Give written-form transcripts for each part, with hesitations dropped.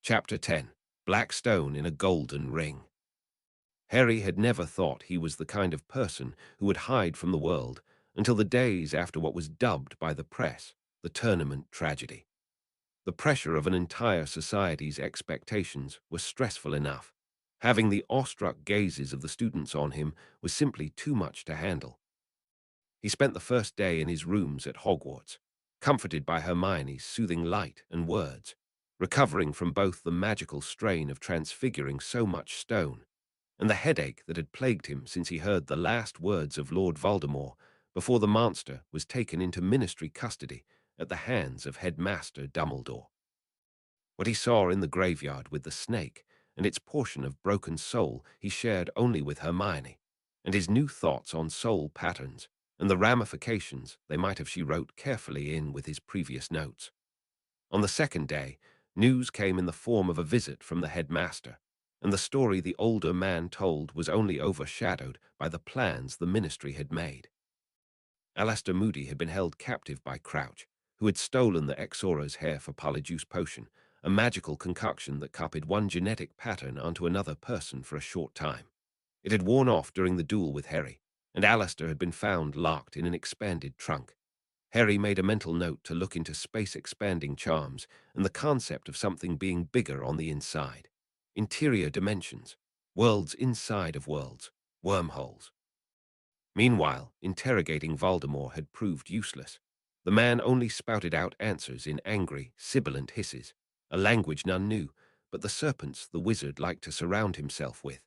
Chapter 10. Black Stone in a Golden Ring. Harry had never thought he was the kind of person who would hide from the world until the days after what was dubbed by the press the tournament tragedy. The pressure of an entire society's expectations was stressful enough. Having the awestruck gazes of the students on him was simply too much to handle. He spent the first day in his rooms at Hogwarts, comforted by Hermione's soothing light and words, recovering from both the magical strain of transfiguring so much stone and the headache that had plagued him since he heard the last words of Lord Voldemort before the monster was taken into ministry custody at the hands of Headmaster Dumbledore. What he saw in the graveyard with the snake and its portion of broken soul he shared only with Hermione, and his new thoughts on soul patterns and the ramifications they might have she wrote carefully in with his previous notes. On the second day, news came in the form of a visit from the headmaster, and the story the older man told was only overshadowed by the plans the ministry had made. Alastor Moody had been held captive by Crouch, who had stolen the Exora's hair for Polyjuice Potion, a magical concoction that copied one genetic pattern onto another person for a short time. It had worn off during the duel with Harry, and Alastor had been found locked in an expanded trunk. Harry made a mental note to look into space-expanding charms and the concept of something being bigger on the inside. Interior dimensions, worlds inside of worlds, wormholes. Meanwhile, interrogating Voldemort had proved useless. The man only spouted out answers in angry, sibilant hisses, a language none knew, but the serpents the wizard liked to surround himself with.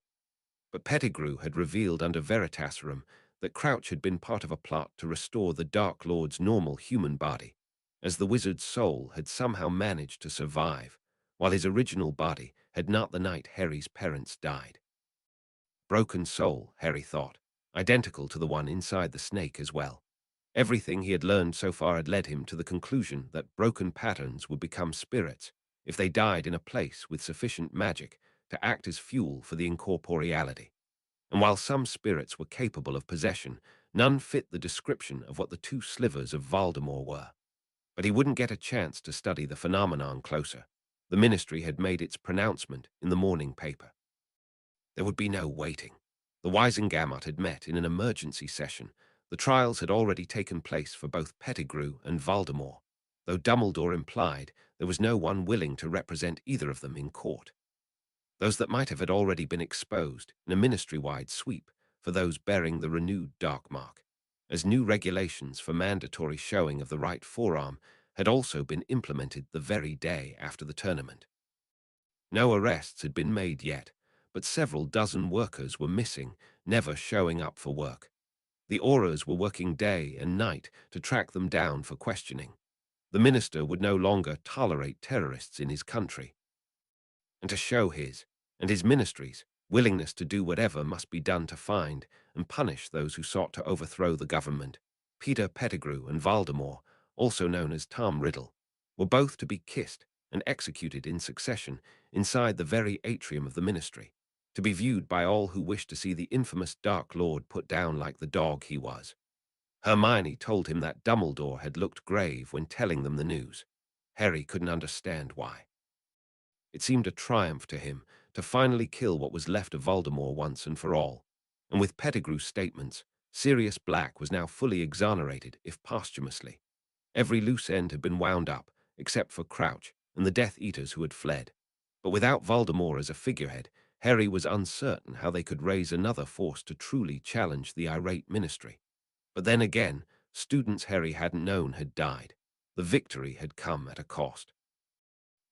But Pettigrew had revealed under Veritaserum that Crouch had been part of a plot to restore the Dark Lord's normal human body, as the wizard's soul had somehow managed to survive, while his original body had not the night Harry's parents died. Broken soul, Harry thought, identical to the one inside the snake as well. Everything he had learned so far had led him to the conclusion that broken patterns would become spirits if they died in a place with sufficient magic to act as fuel for the incorporeality. And while some spirits were capable of possession, none fit the description of what the two slivers of Voldemort were. But he wouldn't get a chance to study the phenomenon closer. The ministry had made its pronouncement in the morning paper. There would be no waiting. The Wisengamot had met in an emergency session. The trials had already taken place for both Pettigrew and Voldemort, though Dumbledore implied there was no one willing to represent either of them in court. Those that might have had already been exposed in a ministry-wide sweep for those bearing the renewed dark mark, as new regulations for mandatory showing of the right forearm had also been implemented the very day after the tournament. No arrests had been made yet, but several dozen workers were missing, never showing up for work. The Auras were working day and night to track them down for questioning. The minister would no longer tolerate terrorists in his country. And to show his, and his ministry's, willingness to do whatever must be done to find and punish those who sought to overthrow the government, Peter Pettigrew and Voldemort, also known as Tom Riddle, were both to be kissed and executed in succession inside the very atrium of the ministry, to be viewed by all who wished to see the infamous Dark Lord put down like the dog he was. Hermione told him that Dumbledore had looked grave when telling them the news. Harry couldn't understand why. It seemed a triumph to him to finally kill what was left of Voldemort once and for all, and with Pettigrew's statements, Sirius Black was now fully exonerated, if posthumously. Every loose end had been wound up, except for Crouch and the Death Eaters who had fled. But without Voldemort as a figurehead, Harry was uncertain how they could raise another force to truly challenge the irate ministry. But then again, students Harry hadn't known had died. The victory had come at a cost.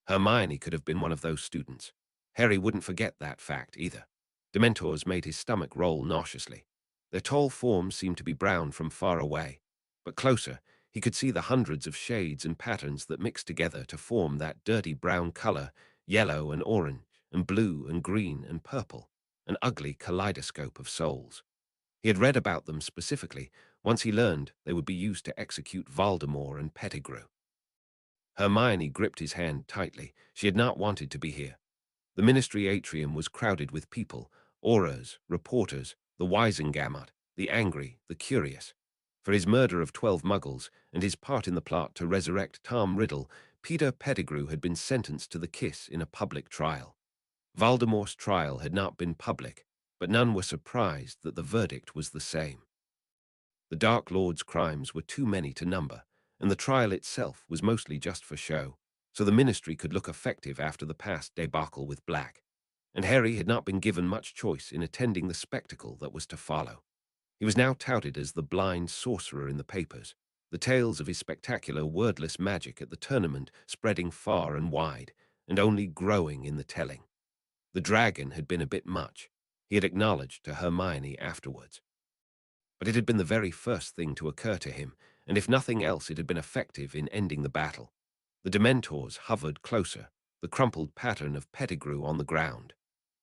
Hermione could have been one of those students. Harry wouldn't forget that fact either. Dementors made his stomach roll nauseously. Their tall forms seemed to be brown from far away, but closer, he could see the hundreds of shades and patterns that mixed together to form that dirty brown color, yellow and orange, and blue and green and purple, an ugly kaleidoscope of souls. He had read about them specifically once he learned they would be used to execute Voldemort and Pettigrew. Hermione gripped his hand tightly. She had not wanted to be here. The ministry atrium was crowded with people, auras, reporters, the Wisengamot, the angry, the curious. For his murder of 12 muggles and his part in the plot to resurrect Tom Riddle, Peter Pettigrew had been sentenced to the kiss in a public trial. Voldemort's trial had not been public, but none were surprised that the verdict was the same. The Dark Lord's crimes were too many to number, and the trial itself was mostly just for show, so the Ministry could look effective after the past debacle with Black, and Harry had not been given much choice in attending the spectacle that was to follow. He was now touted as the blind sorcerer in the papers, the tales of his spectacular wordless magic at the tournament spreading far and wide, and only growing in the telling. The dragon had been a bit much, he had acknowledged to Hermione afterwards. But it had been the very first thing to occur to him, and if nothing else it had been effective in ending the battle. The Dementors hovered closer, the crumpled pattern of Pettigrew on the ground.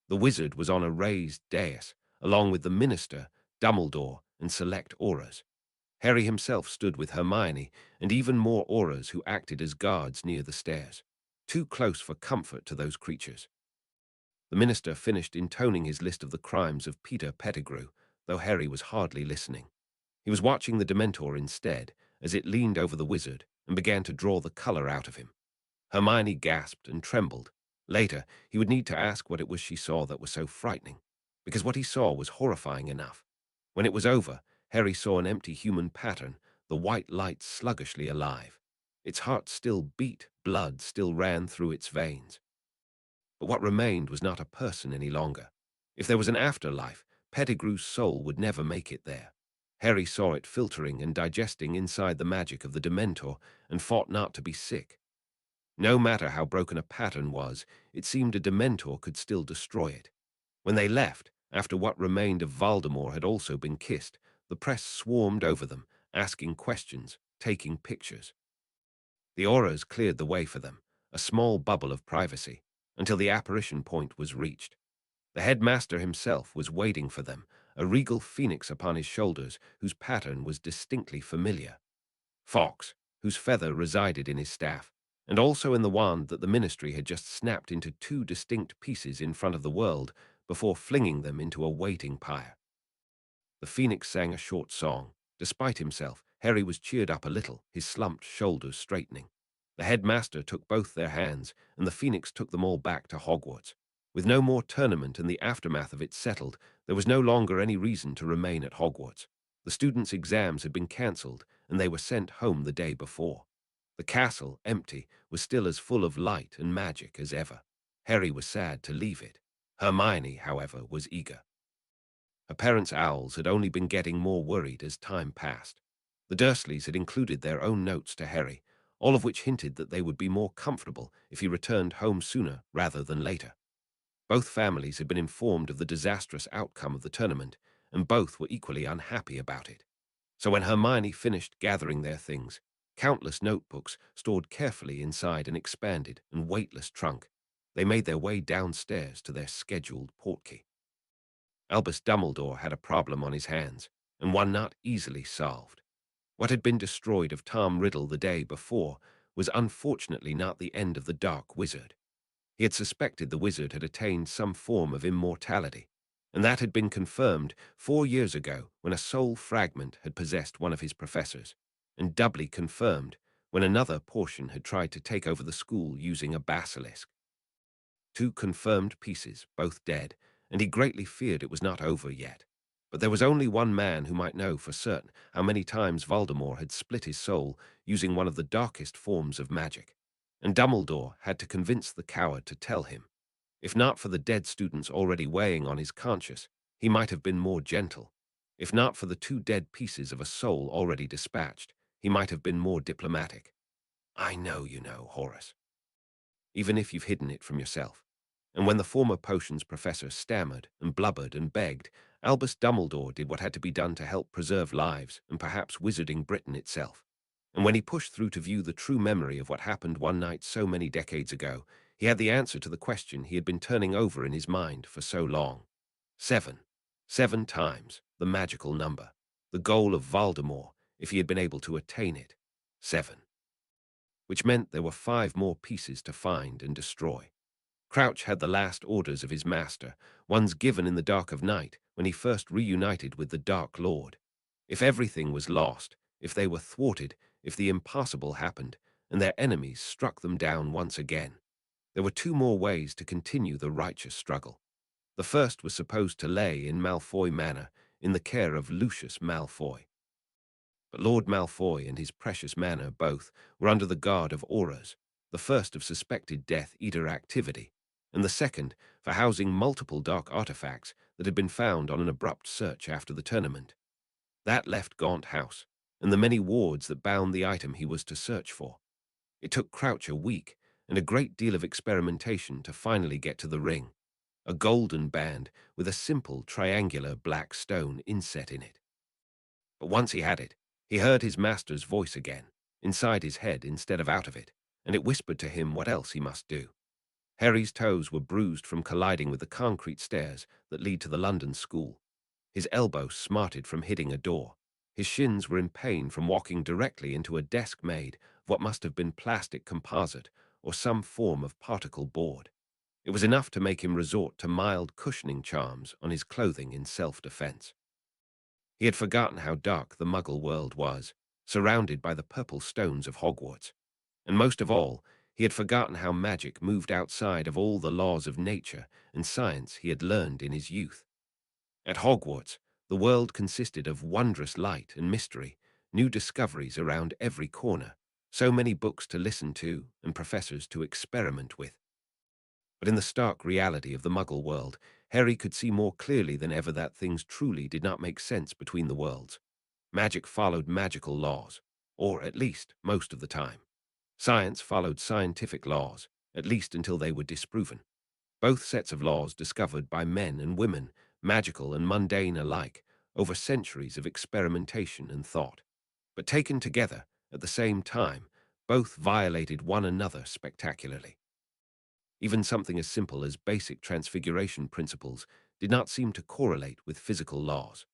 The wizard was on a raised dais, along with the minister, Dumbledore, and select Aurors. Harry himself stood with Hermione, and even more Aurors who acted as guards near the stairs, too close for comfort to those creatures. The minister finished intoning his list of the crimes of Peter Pettigrew, though Harry was hardly listening. He was watching the Dementor instead, as it leaned over the wizard and began to draw the color out of him. Hermione gasped and trembled. Later, he would need to ask what it was she saw that was so frightening, because what he saw was horrifying enough. When it was over, Harry saw an empty human pattern, the white light sluggishly alive. Its heart still beat, blood still ran through its veins. But what remained was not a person any longer. If there was an afterlife, Pettigrew's soul would never make it there. Harry saw it filtering and digesting inside the magic of the Dementor and fought not to be sick. No matter how broken a pattern was, it seemed a Dementor could still destroy it. When they left, after what remained of Voldemort had also been kissed, the press swarmed over them, asking questions, taking pictures. The Aurors cleared the way for them, a small bubble of privacy, until the apparition point was reached. The headmaster himself was waiting for them, a regal phoenix upon his shoulders whose pattern was distinctly familiar. Fawkes, whose feather resided in his staff, and also in the wand that the Ministry had just snapped into two distinct pieces in front of the world before flinging them into a waiting pyre. The phoenix sang a short song. Despite himself, Harry was cheered up a little, his slumped shoulders straightening. The headmaster took both their hands, and the phoenix took them all back to Hogwarts. With no more tournament and the aftermath of it settled, there was no longer any reason to remain at Hogwarts. The students' exams had been cancelled, and they were sent home the day before. The castle, empty, was still as full of light and magic as ever. Harry was sad to leave it. Hermione, however, was eager. Her parents' owls had only been getting more worried as time passed. The Dursleys had included their own notes to Harry, all of which hinted that they would be more comfortable if he returned home sooner rather than later. Both families had been informed of the disastrous outcome of the tournament, and both were equally unhappy about it. So when Hermione finished gathering their things, countless notebooks stored carefully inside an expanded and weightless trunk, they made their way downstairs to their scheduled portkey. Albus Dumbledore had a problem on his hands, and one not easily solved. What had been destroyed of Tom Riddle the day before was unfortunately not the end of the Dark Wizard. He had suspected the wizard had attained some form of immortality, and that had been confirmed 4 years ago when a soul fragment had possessed one of his professors, and doubly confirmed when another portion had tried to take over the school using a basilisk. 2 confirmed pieces, both dead, and he greatly feared it was not over yet. But there was only one man who might know for certain how many times Voldemort had split his soul using one of the darkest forms of magic, and Dumbledore had to convince the coward to tell him. If not for the dead students already weighing on his conscience, he might have been more gentle. If not for the 2 dead pieces of a soul already dispatched, he might have been more diplomatic. I know you know, Horace, even if you've hidden it from yourself. And when the former potions professor stammered and blubbered and begged, Albus Dumbledore did what had to be done to help preserve lives and perhaps wizarding Britain itself. And when he pushed through to view the true memory of what happened one night so many decades ago, he had the answer to the question he had been turning over in his mind for so long. 7. 7 times, the magical number, the goal of Voldemort if he had been able to attain it. 7. Which meant there were 5 more pieces to find and destroy. Crouch had the last orders of his master, ones given in the dark of night when he first reunited with the Dark Lord. If everything was lost, if they were thwarted, if the impossible happened, and their enemies struck them down once again. There were two more ways to continue the righteous struggle. The first was supposed to lay in Malfoy Manor, in the care of Lucius Malfoy. But Lord Malfoy and his precious manor both were under the guard of auras, the first of suspected Death Eater activity, and the second for housing multiple dark artifacts that had been found on an abrupt search after the tournament. That left Gaunt House, and the many wards that bound the item he was to search for. It took Crouch a week and a great deal of experimentation to finally get to the ring, a golden band with a simple triangular black stone inset in it. But once he had it, he heard his master's voice again, inside his head instead of out of it, and it whispered to him what else he must do. Harry's toes were bruised from colliding with the concrete stairs that lead to the London school. His elbow smarted from hitting a door. His shins were in pain from walking directly into a desk made of what must have been plastic composite or some form of particle board. It was enough to make him resort to mild cushioning charms on his clothing in self-defense. He had forgotten how dark the Muggle world was, surrounded by the purple stones of Hogwarts. And most of all, he had forgotten how magic moved outside of all the laws of nature and science he had learned in his youth. At Hogwarts, the world consisted of wondrous light and mystery, new discoveries around every corner, so many books to listen to and professors to experiment with. But in the stark reality of the Muggle world, Harry could see more clearly than ever that things truly did not make sense between the worlds. Magic followed magical laws, or at least most of the time. Science followed scientific laws, at least until they were disproven. Both sets of laws discovered by men and women, magical and mundane alike, over centuries of experimentation and thought. But taken together, at the same time, both violated one another spectacularly. Even something as simple as basic transfiguration principles did not seem to correlate with physical laws.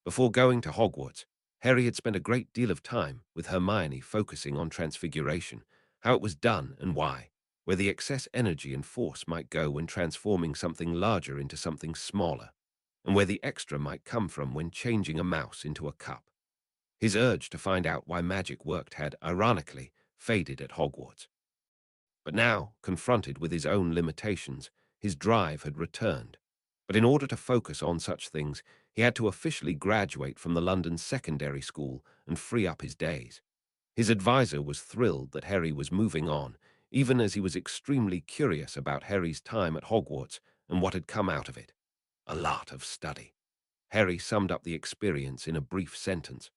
Before going to Hogwarts, Harry had spent a great deal of time with Hermione focusing on transfiguration, how it was done and why, where the excess energy and force might go when transforming something larger into something smaller, and where the extra might come from when changing a mouse into a cup. His urge to find out why magic worked had, ironically, faded at Hogwarts. But now, confronted with his own limitations, his drive had returned. But in order to focus on such things, he had to officially graduate from the London secondary school and free up his days. His advisor was thrilled that Harry was moving on, even as he was extremely curious about Harry's time at Hogwarts and what had come out of it. A lot of study. Harry summed up the experience in a brief sentence.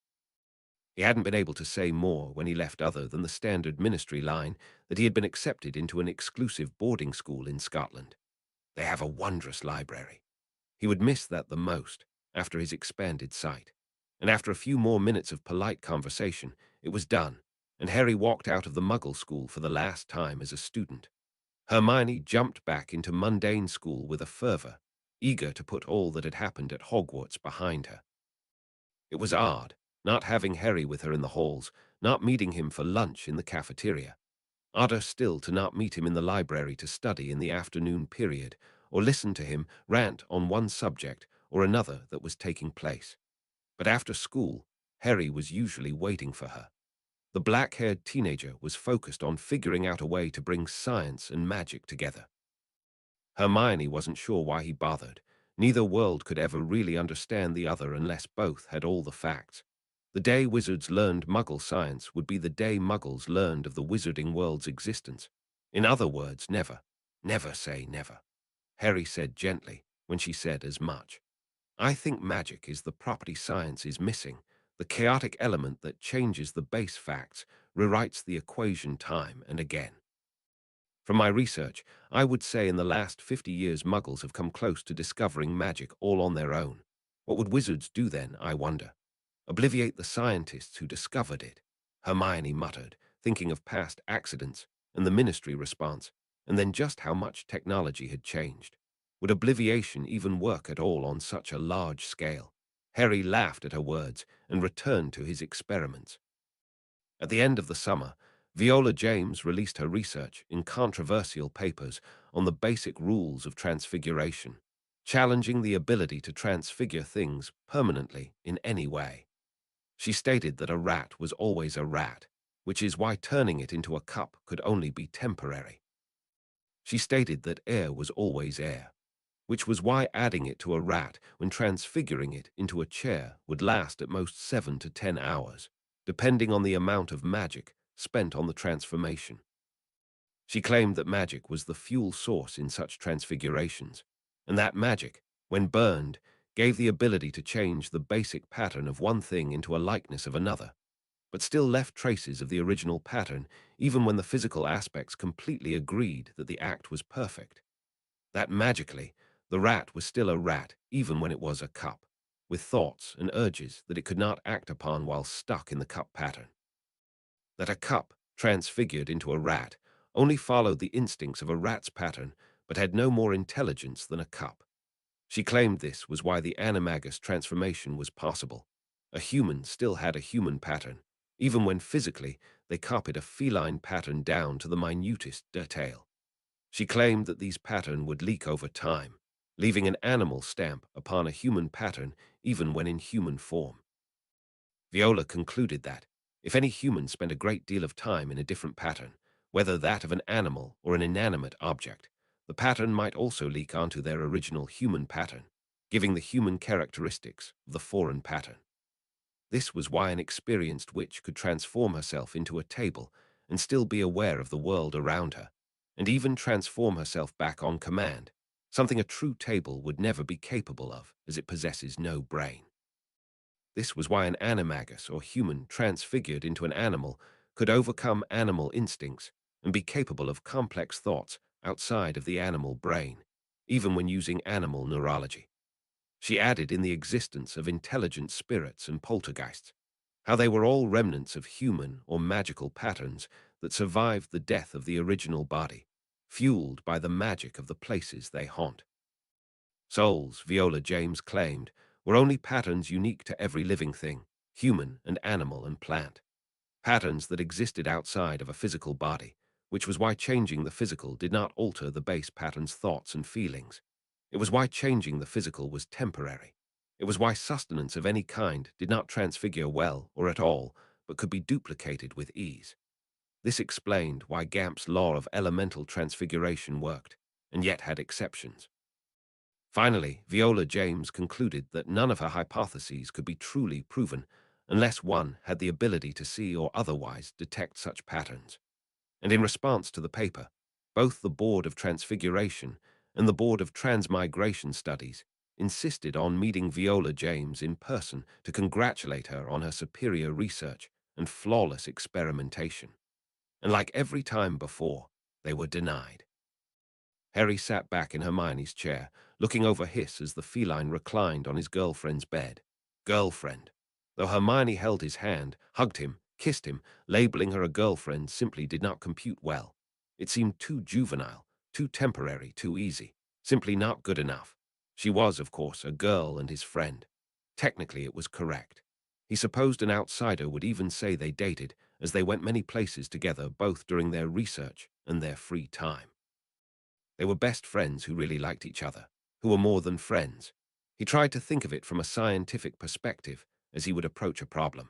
He hadn't been able to say more when he left other than the standard ministry line that he had been accepted into an exclusive boarding school in Scotland. They have a wondrous library. He would miss that the most after his expanded sight. And after a few more minutes of polite conversation, it was done, and Harry walked out of the Muggle school for the last time as a student. Hermione jumped back into mundane school with a fervor, eager to put all that had happened at Hogwarts behind her. It was odd, not having Harry with her in the halls, not meeting him for lunch in the cafeteria. Odder still to not meet him in the library to study in the afternoon period, or listen to him rant on one subject or another that was taking place. But after school, Harry was usually waiting for her. The black-haired teenager was focused on figuring out a way to bring science and magic together. Hermione wasn't sure why he bothered. Neither world could ever really understand the other unless both had all the facts. The day wizards learned Muggle science would be the day Muggles learned of the wizarding world's existence. In other words, never, never say never. Harry said gently when she said as much. I think magic is the property science is missing, the chaotic element that changes the base facts, rewrites the equation time and again. From my research, I would say in the last 50 years Muggles have come close to discovering magic all on their own. What would wizards do then, I wonder? Obliviate the scientists who discovered it, Hermione muttered, thinking of past accidents and the ministry response, and then just how much technology had changed. Would obliviation even work at all on such a large scale? Harry laughed at her words and returned to his experiments. At the end of the summer, Viola James released her research in controversial papers on the basic rules of transfiguration, challenging the ability to transfigure things permanently in any way. She stated that a rat was always a rat, which is why turning it into a cup could only be temporary. She stated that air was always air, which was why adding it to a rat when transfiguring it into a chair would last at most 7 to 10 hours, depending on the amount of magic spent on the transformation. She claimed that magic was the fuel source in such transfigurations, and that magic, when burned, gave the ability to change the basic pattern of one thing into a likeness of another, but still left traces of the original pattern even when the physical aspects completely agreed that the act was perfect. That magically, the rat was still a rat even when it was a cup, with thoughts and urges that it could not act upon while stuck in the cup pattern. That a cup, transfigured into a rat, only followed the instincts of a rat's pattern but had no more intelligence than a cup. She claimed this was why the animagus transformation was possible. A human still had a human pattern, even when physically they copied a feline pattern down to the minutest detail. She claimed that these patterns would leak over time, leaving an animal stamp upon a human pattern even when in human form. Viola concluded that, if any human spent a great deal of time in a different pattern, whether that of an animal or an inanimate object, the pattern might also leak onto their original human pattern, giving the human characteristics of the foreign pattern. This was why an experienced witch could transform herself into a table and still be aware of the world around her, and even transform herself back on command, something a true table would never be capable of, as it possesses no brain. This was why an animagus or human transfigured into an animal could overcome animal instincts and be capable of complex thoughts outside of the animal brain, even when using animal neurology. She added in the existence of intelligent spirits and poltergeists, how they were all remnants of human or magical patterns that survived the death of the original body, fueled by the magic of the places they haunt. Souls, Viola James claimed, were only patterns unique to every living thing, human and animal and plant. Patterns that existed outside of a physical body, which was why changing the physical did not alter the base pattern's thoughts and feelings. It was why changing the physical was temporary. It was why sustenance of any kind did not transfigure well or at all, but could be duplicated with ease. This explained why Gamp's law of elemental transfiguration worked, and yet had exceptions. Finally, Viola James concluded that none of her hypotheses could be truly proven unless one had the ability to see or otherwise detect such patterns. And in response to the paper, both the Board of Transfiguration and the Board of Transmigration Studies insisted on meeting Viola James in person to congratulate her on her superior research and flawless experimentation. And like every time before, they were denied. Harry sat back in Hermione's chair, looking over Hiss as the feline reclined on his girlfriend's bed. Girlfriend. Though Hermione held his hand, hugged him, kissed him, labeling her a girlfriend simply did not compute well. It seemed too juvenile, too temporary, too easy, simply not good enough. She was, of course, a girl and his friend. Technically, it was correct. He supposed an outsider would even say they dated, as they went many places together both during their research and their free time. They were best friends who really liked each other, who were more than friends. He tried to think of it from a scientific perspective as he would approach a problem.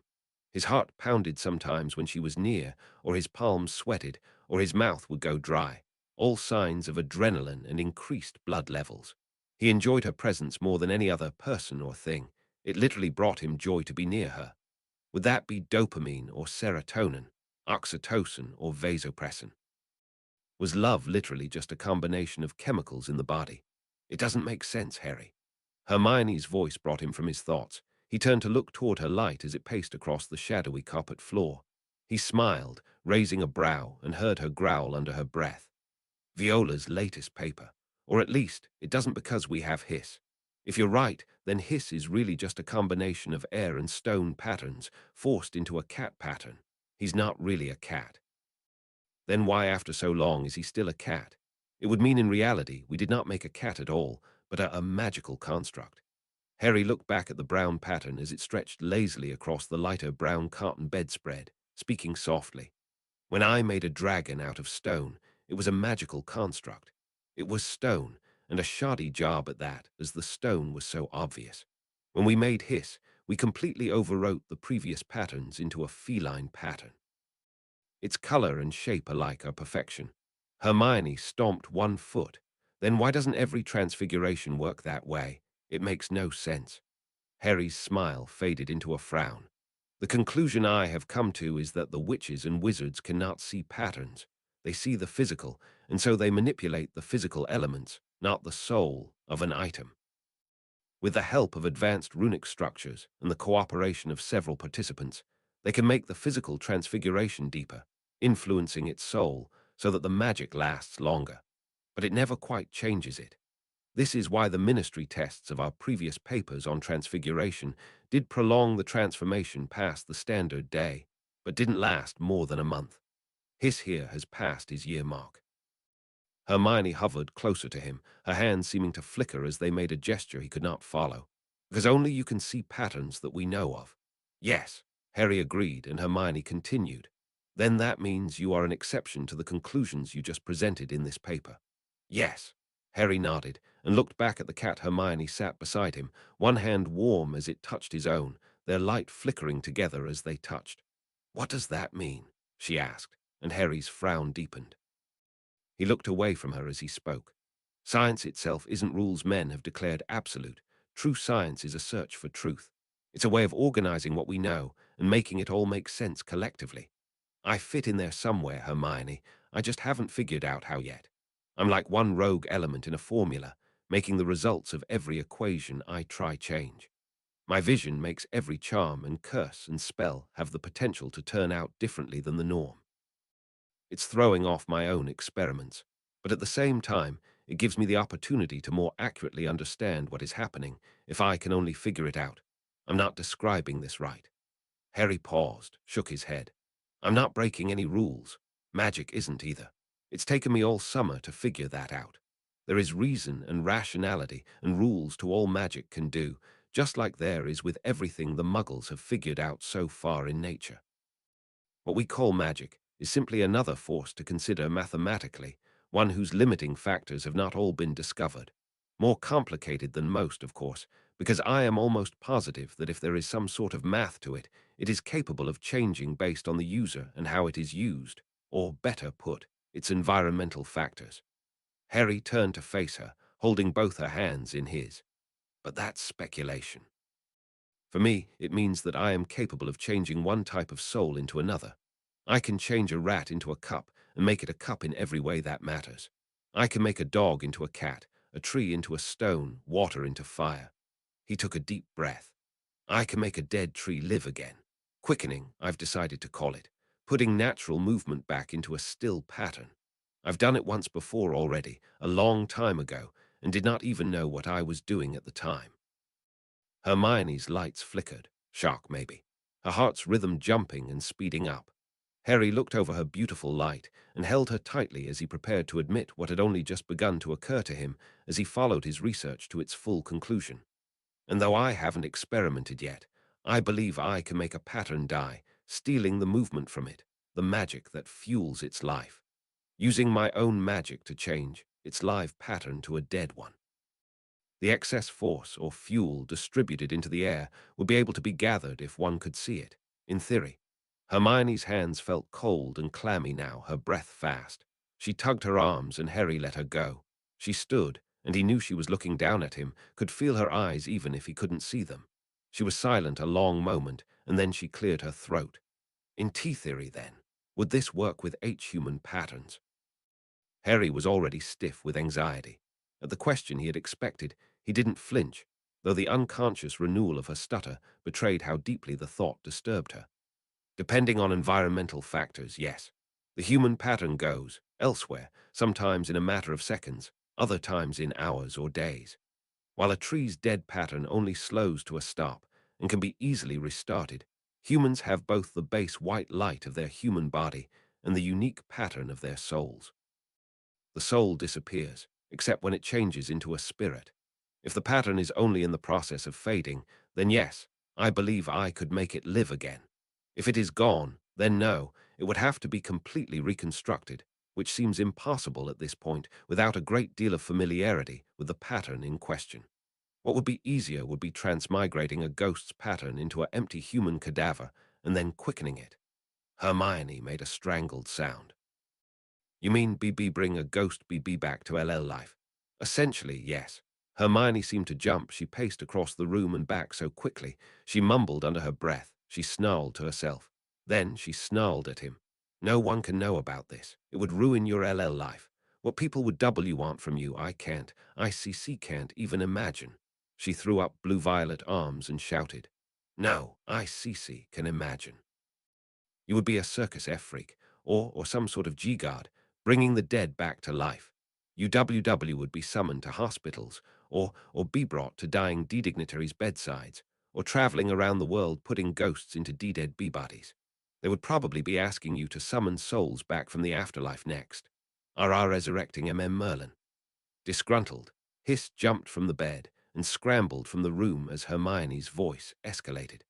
His heart pounded sometimes when she was near, or his palms sweated, or his mouth would go dry, all signs of adrenaline and increased blood levels. He enjoyed her presence more than any other person or thing. It literally brought him joy to be near her. Would that be dopamine or serotonin, oxytocin or vasopressin? Was love literally just a combination of chemicals in the body? It doesn't make sense, Harry. Hermione's voice brought him from his thoughts. He turned to look toward her light as it paced across the shadowy carpet floor. He smiled, raising a brow, and heard her growl under her breath. Viola's latest paper. Or at least, it doesn't because we have Hiss. If you're right, then Hiss is really just a combination of air and stone patterns forced into a cat pattern. He's not really a cat. Then why after so long is he still a cat? It would mean in reality we did not make a cat at all, but a magical construct. Harry looked back at the brown pattern as it stretched lazily across the lighter brown cotton bedspread, speaking softly. When I made a dragon out of stone, it was a magical construct. It was stone, and a shoddy job at that, as the stone was so obvious. When we made Hiss, we completely overwrote the previous patterns into a feline pattern. Its color and shape alike are perfection. Hermione stomped one foot. Then why doesn't every transfiguration work that way? It makes no sense. Harry's smile faded into a frown. The conclusion I have come to is that the witches and wizards cannot see patterns. They see the physical, and so they manipulate the physical elements, not the soul of an item. With the help of advanced runic structures and the cooperation of several participants, they can make the physical transfiguration deeper, influencing its soul so that the magic lasts longer. But it never quite changes it. This is why the ministry tests of our previous papers on transfiguration did prolong the transformation past the standard day, but didn't last more than a month. His here has passed his year mark. Hermione hovered closer to him, her hands seeming to flicker as they made a gesture he could not follow. Because only you can see patterns that we know of. Yes, Harry agreed, and Hermione continued. Then that means you are an exception to the conclusions you just presented in this paper. Yes. Harry nodded and looked back at the cat Hermione sat beside him, one hand warm as it touched his own, their light flickering together as they touched. What does that mean? She asked, and Harry's frown deepened. He looked away from her as he spoke. Science itself isn't rules men have declared absolute. True science is a search for truth. It's a way of organizing what we know and making it all make sense collectively. I fit in there somewhere, Hermione. I just haven't figured out how yet. I'm like one rogue element in a formula, making the results of every equation I try change. My vision makes every charm and curse and spell have the potential to turn out differently than the norm. It's throwing off my own experiments, but at the same time, it gives me the opportunity to more accurately understand what is happening if I can only figure it out. I'm not describing this right. Harry paused, shook his head. I'm not breaking any rules. Magic isn't either. It's taken me all summer to figure that out. There is reason and rationality and rules to all magic can do, just like there is with everything the Muggles have figured out so far in nature. What we call magic is simply another force to consider mathematically, one whose limiting factors have not all been discovered. More complicated than most, of course, because I am almost positive that if there is some sort of math to it, it is capable of changing based on the user and how it is used, or better put, its environmental factors. Harry turned to face her, holding both her hands in his. But that's speculation. For me, it means that I am capable of changing one type of soul into another. I can change a rat into a cup and make it a cup in every way that matters. I can make a dog into a cat, a tree into a stone, water into fire. He took a deep breath. I can make a dead tree live again. Quickening, I've decided to call it, putting natural movement back into a still pattern. I've done it once before already, a long time ago, and did not even know what I was doing at the time. Hermione's lights flickered, shock maybe, her heart's rhythm jumping and speeding up. Harry looked over her beautiful light and held her tightly as he prepared to admit what had only just begun to occur to him as he followed his research to its full conclusion. And though I haven't experimented yet, I believe I can make a pattern die, stealing the movement from it, the magic that fuels its life, using my own magic to change its live pattern to a dead one. The excess force or fuel distributed into the air would be able to be gathered if one could see it, in theory. Hermione's hands felt cold and clammy now, her breath fast. She tugged her arms and Harry let her go. She stood, and he knew she was looking down at him, could feel her eyes even if he couldn't see them. She was silent a long moment, and then she cleared her throat. In T-theory, then, would this work with H-human patterns? Harry was already stiff with anxiety. At the question he had expected, he didn't flinch, though the unconscious renewal of her stutter betrayed how deeply the thought disturbed her. Depending on environmental factors, yes. The human pattern goes, elsewhere, sometimes in a matter of seconds, other times in hours or days. While a tree's dead pattern only slows to a stop and can be easily restarted, humans have both the base white light of their human body and the unique pattern of their souls. The soul disappears, except when it changes into a spirit. If the pattern is only in the process of fading, then yes, I believe I could make it live again. If it is gone, then no, it would have to be completely reconstructed, which seems impossible at this point without a great deal of familiarity with the pattern in question. What would be easier would be transmigrating a ghost's pattern into an empty human cadaver and then quickening it. Hermione made a strangled sound. You mean BB bring a ghost BB back to LL life? Essentially, yes. Hermione seemed to jump. She paced across the room and back so quickly. She mumbled under her breath. She snarled to herself. Then she snarled at him. No one can know about this. It would ruin your LL life. What people would W want from you, I can't. ICC can't even imagine. She threw up blue-violet arms and shouted. No, ICC can imagine. You would be a circus F-freak, or some sort of G-guard, bringing the dead back to life. UWW would be summoned to hospitals, or be brought to dying D-dignitaries' bedsides, or traveling around the world putting ghosts into D-dead B-bodies. They would probably be asking you to summon souls back from the afterlife next. RR resurrecting MM Merlin. Disgruntled, Hiss jumped from the bed and scrambled from the room as Hermione's voice escalated.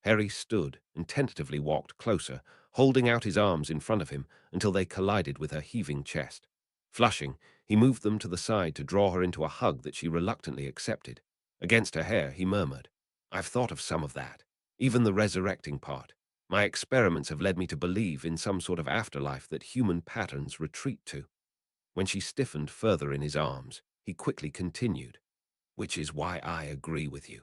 Harry stood and tentatively walked closer, holding out his arms in front of him until they collided with her heaving chest. Flushing, he moved them to the side to draw her into a hug that she reluctantly accepted. Against her hair, he murmured, I've thought of some of that, even the resurrecting part. My experiments have led me to believe in some sort of afterlife that human patterns retreat to. When she stiffened further in his arms, he quickly continued, which is why I agree with you.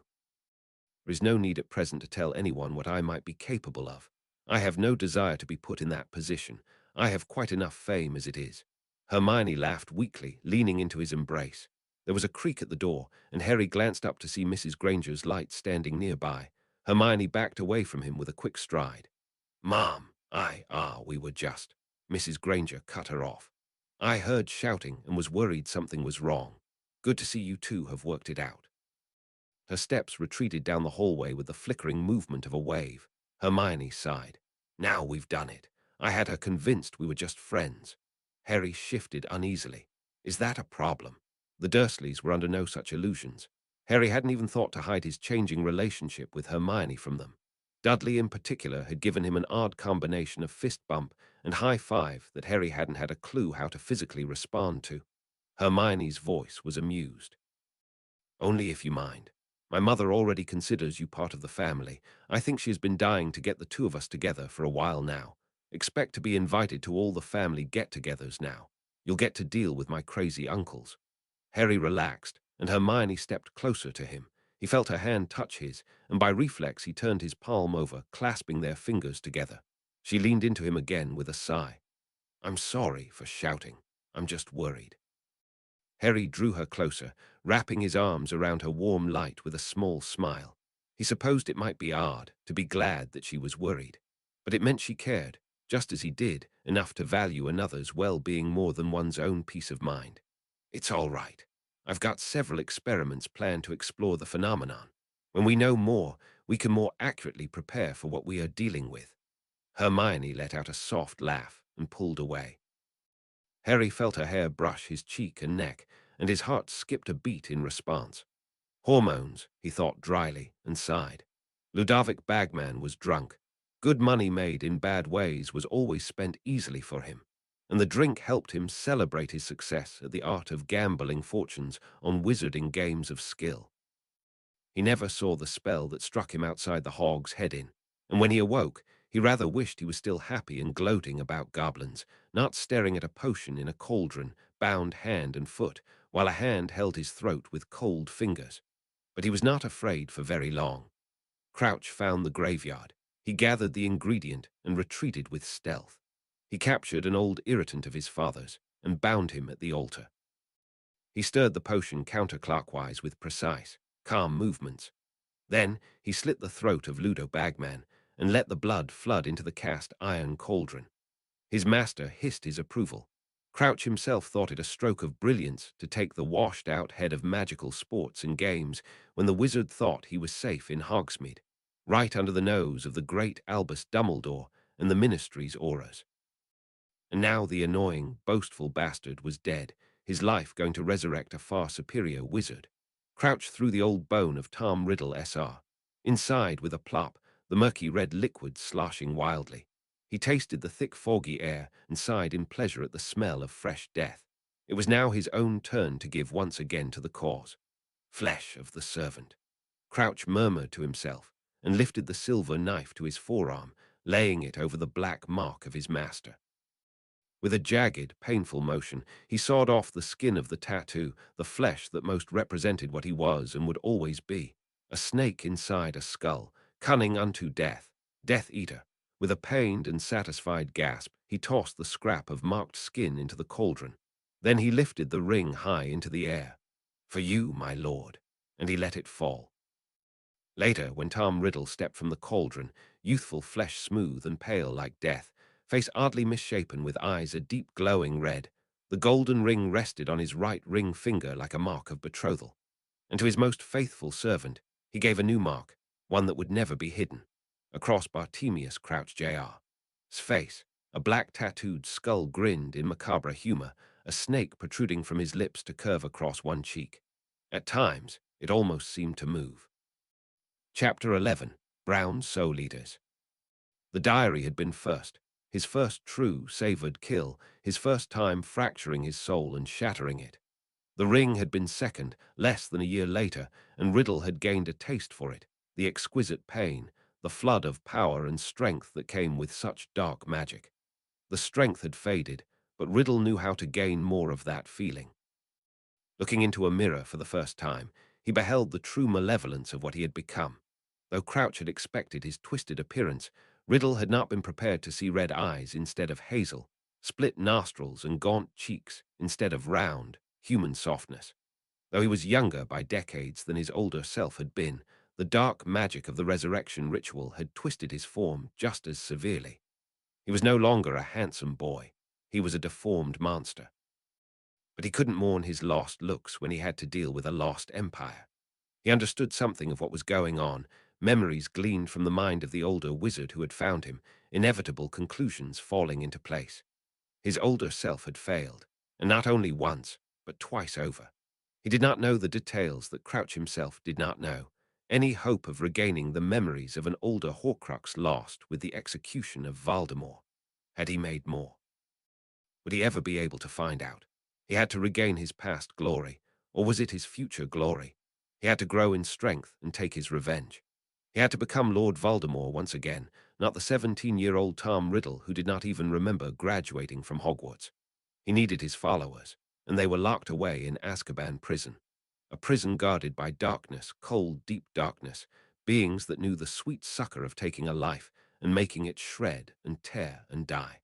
There is no need at present to tell anyone what I might be capable of. I have no desire to be put in that position. I have quite enough fame as it is. Hermione laughed weakly, leaning into his embrace. There was a creak at the door, and Harry glanced up to see Mrs. Granger's light standing nearby. Hermione backed away from him with a quick stride. Mom, we were just. Mrs. Granger cut her off. I heard shouting and was worried something was wrong. Good to see you two have worked it out. Her steps retreated down the hallway with the flickering movement of a wave. Hermione sighed. Now we've done it. I had her convinced we were just friends. Harry shifted uneasily. Is that a problem? The Dursleys were under no such illusions. Harry hadn't even thought to hide his changing relationship with Hermione from them. Dudley in particular had given him an odd combination of fist bump and high five that Harry hadn't had a clue how to physically respond to. Hermione's voice was amused. Only if you mind. My mother already considers you part of the family. I think she has been dying to get the two of us together for a while now. Expect to be invited to all the family get-togethers now. You'll get to deal with my crazy uncles. Harry relaxed, and Hermione stepped closer to him. He felt her hand touch his, and by reflex he turned his palm over, clasping their fingers together. She leaned into him again with a sigh. I'm sorry for shouting. I'm just worried. Harry drew her closer, wrapping his arms around her warm light with a small smile. He supposed it might be odd to be glad that she was worried, but it meant she cared, just as he did, enough to value another's well-being more than one's own peace of mind. It's all right. I've got several experiments planned to explore the phenomenon. When we know more, we can more accurately prepare for what we are dealing with. Hermione let out a soft laugh and pulled away. Harry felt her hair brush his cheek and neck, and his heart skipped a beat in response. Hormones, he thought dryly, and sighed. Ludovic Bagman was drunk. Good money made in bad ways was always spent easily for him, and the drink helped him celebrate his success at the art of gambling fortunes on wizarding games of skill. He never saw the spell that struck him outside the hog's head in, and when he awoke, he rather wished he was still happy and gloating about goblins, not staring at a potion in a cauldron, bound hand and foot, while a hand held his throat with cold fingers. But he was not afraid for very long. Crouch found the graveyard. He gathered the ingredient and retreated with stealth. He captured an old irritant of his father's and bound him at the altar. He stirred the potion counterclockwise with precise, calm movements. Then he slit the throat of Ludo Bagman and let the blood flood into the cast iron cauldron. His master hissed his approval. Crouch himself thought it a stroke of brilliance to take the washed-out head of magical sports and games when the wizard thought he was safe in Hogsmeade, right under the nose of the great Albus Dumbledore and the Ministry's auras. And now the annoying, boastful bastard was dead, his life going to resurrect a far superior wizard. Crouch threw the old bone of Tom Riddle S.R. Inside, with a plop, the murky red liquid sloshing wildly. He tasted the thick, foggy air and sighed in pleasure at the smell of fresh death. It was now his own turn to give once again to the cause. Flesh of the servant. Crouch murmured to himself and lifted the silver knife to his forearm, laying it over the black mark of his master. With a jagged, painful motion, he sawed off the skin of the tattoo, the flesh that most represented what he was and would always be. A snake inside a skull, cunning unto death, Death Eater. With a pained and satisfied gasp, he tossed the scrap of marked skin into the cauldron. Then he lifted the ring high into the air. "For you, my lord," and he let it fall. Later, when Tom Riddle stepped from the cauldron, youthful flesh smooth and pale like death, face oddly misshapen with eyes a deep glowing red, the golden ring rested on his right ring finger like a mark of betrothal. And to his most faithful servant, he gave a new mark, one that would never be hidden. Across Bartemius crouched J.R.'s face. A black tattooed skull grinned in macabre humor, a snake protruding from his lips to curve across one cheek. At times, it almost seemed to move. Chapter 11. Brown Soul Eaters. The diary had been his first true, savored kill, his first time fracturing his soul and shattering it. The ring had been second, less than a year later, and Riddle had gained a taste for it, the exquisite pain, the flood of power and strength that came with such dark magic. The strength had faded, but Riddle knew how to gain more of that feeling. Looking into a mirror for the first time, he beheld the true malevolence of what he had become. Though Crouch had expected his twisted appearance, Riddle had not been prepared to see red eyes instead of hazel, split nostrils and gaunt cheeks instead of round, human softness. Though he was younger by decades than his older self had been, the dark magic of the resurrection ritual had twisted his form just as severely. He was no longer a handsome boy. He was a deformed monster. But he couldn't mourn his lost looks when he had to deal with a lost empire. He understood something of what was going on, memories gleaned from the mind of the older wizard who had found him, inevitable conclusions falling into place. His older self had failed, and not only once, but twice over. He did not know the details that Crouch himself did not know. Any hope of regaining the memories of an older Horcrux lost with the execution of Voldemort. Had he made more? Would he ever be able to find out? He had to regain his past glory, or was it his future glory? He had to grow in strength and take his revenge. He had to become Lord Voldemort once again, not the 17-year-old Tom Riddle who did not even remember graduating from Hogwarts. He needed his followers, and they were locked away in Azkaban prison. A prison guarded by darkness, cold, deep darkness, beings that knew the sweet succor of taking a life and making it shred and tear and die.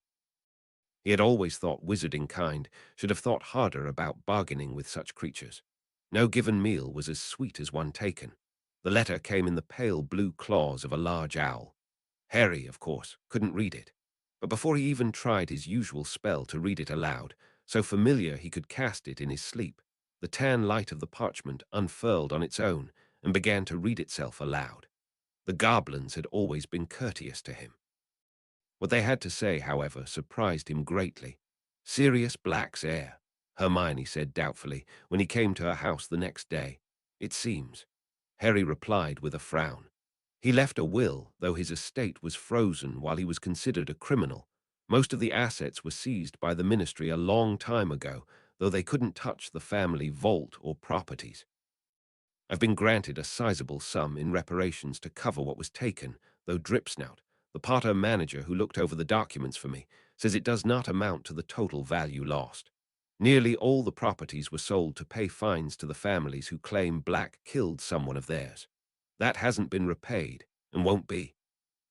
He had always thought wizarding kind should have thought harder about bargaining with such creatures. No given meal was as sweet as one taken. The letter came in the pale blue claws of a large owl. Harry, of course, couldn't read it. But before he even tried his usual spell to read it aloud, so familiar he could cast it in his sleep, the tan light of the parchment unfurled on its own and began to read itself aloud. The goblins had always been courteous to him. What they had to say, however, surprised him greatly. "Sirius Black's heir," Hermione said doubtfully when he came to her house the next day. "It seems." Harry replied with a frown. He left a will, though his estate was frozen while he was considered a criminal. Most of the assets were seized by the ministry a long time ago, though they couldn't touch the family vault or properties. "I've been granted a sizable sum in reparations to cover what was taken, though Dripsnout, the Potter manager who looked over the documents for me, says it does not amount to the total value lost. Nearly all the properties were sold to pay fines to the families who claim Black killed someone of theirs. That hasn't been repaid, and won't be."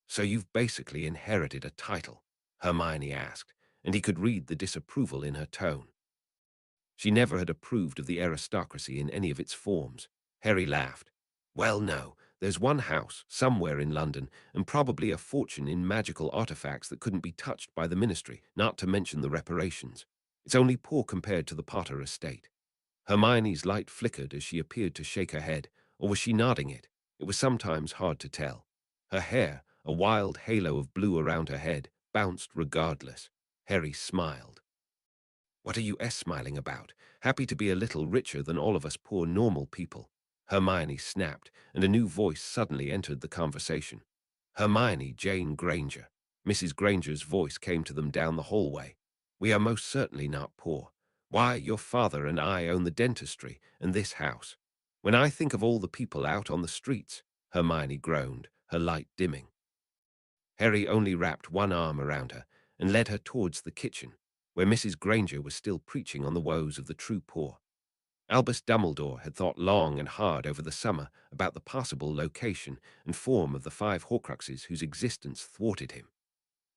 "So you've basically inherited a title?" Hermione asked, and he could read the disapproval in her tone. She never had approved of the aristocracy in any of its forms. Harry laughed. "Well, no, there's one house, somewhere in London, and probably a fortune in magical artifacts that couldn't be touched by the ministry, not to mention the reparations. It's only poor compared to the Potter estate." Hermione's light flickered as she appeared to shake her head, or was she nodding it? It was sometimes hard to tell. Her hair, a wild halo of blue around her head, bounced regardless. Harry smiled. "What are you smiling about? Happy to be a little richer than all of us poor normal people." Hermione snapped, and a new voice suddenly entered the conversation. "Hermione Jane Granger." Mrs. Granger's voice came to them down the hallway. "We are most certainly not poor. Why, your father and I own the dentistry and this house. When I think of all the people out on the streets," Hermione groaned, her light dimming. Harry only wrapped one arm around her and led her towards the kitchen, where Mrs. Granger was still preaching on the woes of the true poor. Albus Dumbledore had thought long and hard over the summer about the possible location and form of the 5 Horcruxes whose existence thwarted him.